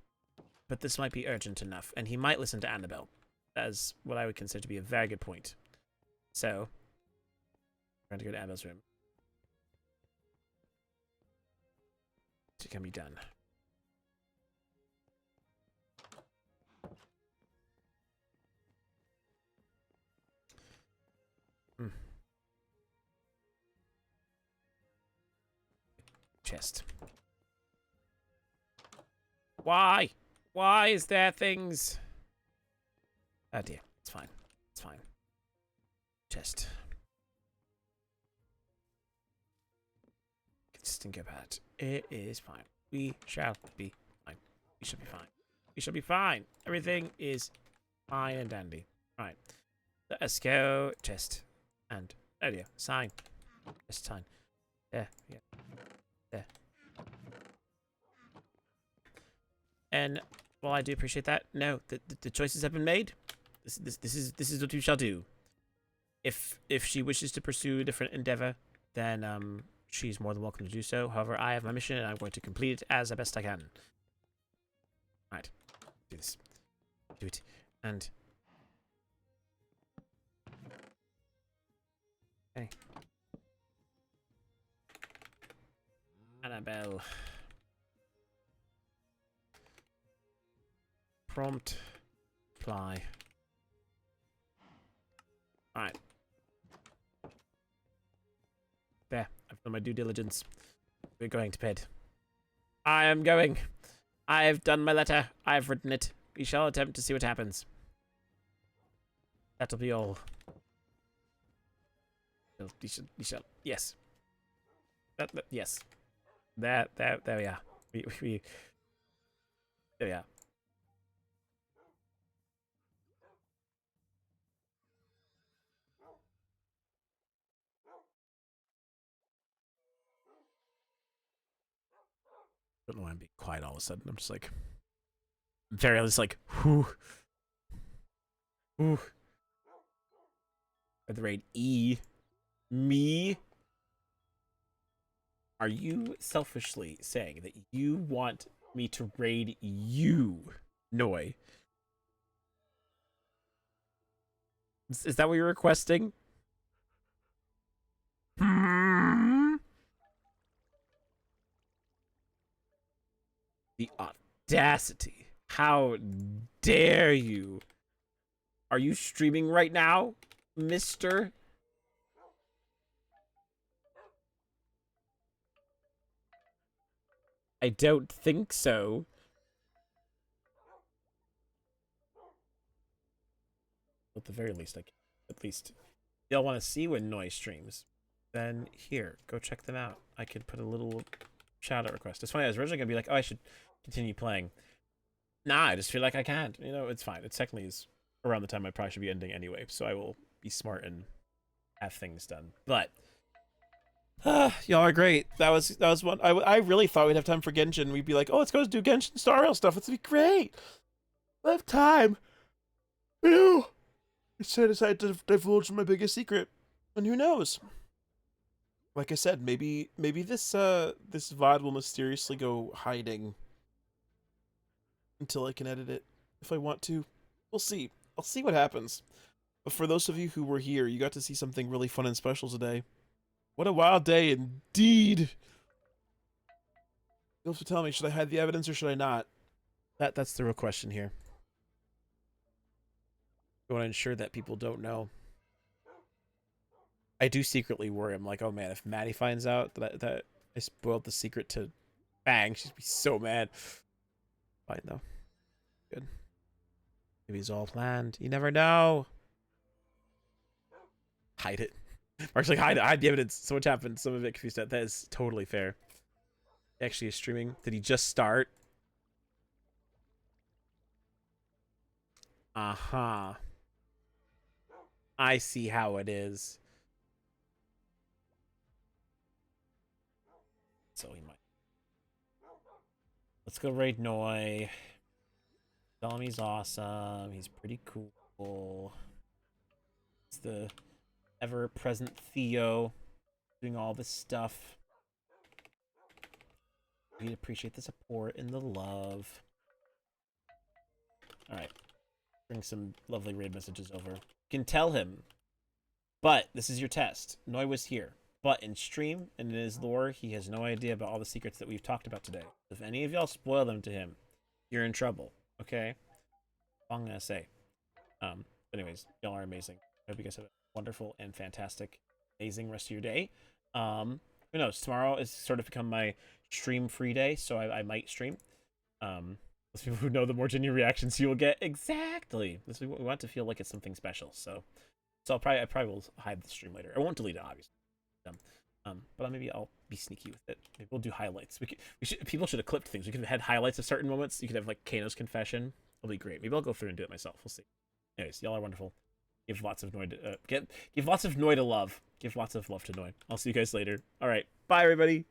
But this might be urgent enough. And he might listen to Annabelle. As what I would consider to be a very good point. So, we're going to go to Annabelle's room. It can be done. Chest. Why? Why is there things? Oh dear. It's fine. It's fine. Chest. Just think about it. It is fine. We shall be fine. We shall be fine. We shall be fine. Everything is fine and dandy. Right. Let us go. Chest. And oh dear. Sign. Chest sign. There. Yeah. There. And while I do appreciate that, no, the choices have been made. This is what we shall do. If she wishes to pursue a different endeavor, then she's more than welcome to do so. However, I have my mission and I'm going to complete it as best I can. Right. Do this. Do it. And okay. Annabelle. Prompt. Apply. Alright. There. I've done my due diligence. We're going to bed. I am going. I have done my letter. I have written it. We shall attempt to see what happens. That'll be all. We shall. Yes. Yes. There we are. There we are. I don't know why I'm being quiet all of a sudden. I'm just like, whew. Whew. At the rate E. Me? Are you selfishly saying that you want me to raid you, Noi. Is that what you're requesting? Hmm? The audacity. How dare you? Are you streaming right now, mister? I don't think so. At the very least, at least y'all want to see when Noi streams, then here, go check them out. I could put a little shout out request. It's funny, I was originally gonna be like, oh, I should continue playing. Nah, I just feel like I can't. You know, it's fine. It's technically is around the time I probably should be ending anyway, so I will be smart and have things done. But y'all are great. That was one. I really thought we'd have time for Genshin. We'd be like, oh, let's go do Genshin Star Rail stuff. It's gonna be great. I have time. Ew. So I decided to divulge my biggest secret, and who knows? Like I said, maybe this this VOD will mysteriously go hiding until I can edit it if I want to. We'll see. I'll see what happens. But for those of you who were here, you got to see something really fun and special today. What a wild day indeed. You also tell me, should I hide the evidence or should I not? That's the real question here. I want to ensure that people don't know. I do secretly worry. I'm like, oh man, if Maddie finds out that I spoiled the secret to Fang, she'd be so mad. Fine though. Good. Maybe it's all planned. You never know. Hide it. Mark's like, hide the evidence. So much happened. Some of it confused. That is totally fair. Actually is streaming. Did he just start? Uh-huh. I see how it is. So he might. Let's go raid Noi. Tell him he's awesome. He's pretty cool. It's the ever-present Theo doing all this stuff. We appreciate the support and the love. Alright. Bring some lovely raid messages over. You can tell him. But this is your test. Noi was here. But in stream and in his lore, he has no idea about all the secrets that we've talked about today. If any of y'all spoil them to him, you're in trouble. Okay? That's all I'm gonna say. Anyways, y'all are amazing. I hope you guys have a wonderful and fantastic, amazing rest of your day. Who knows? Tomorrow is sort of become my stream-free day, so I might stream. Those people who know, the more genuine reactions you will get. Exactly. We want to feel like it's something special. So I probably will hide the stream later. I won't delete it, obviously. But maybe I'll be sneaky with it. Maybe we'll do highlights. People should have clipped things. We could have had highlights of certain moments. You could have like Kano's confession. It'll be great. Maybe I'll go through and do it myself. We'll see. Anyways, y'all are wonderful. Give lots of Noi to give lots of Noi to love. Give lots of love to Noi. I'll see you guys later. All right. Bye, everybody.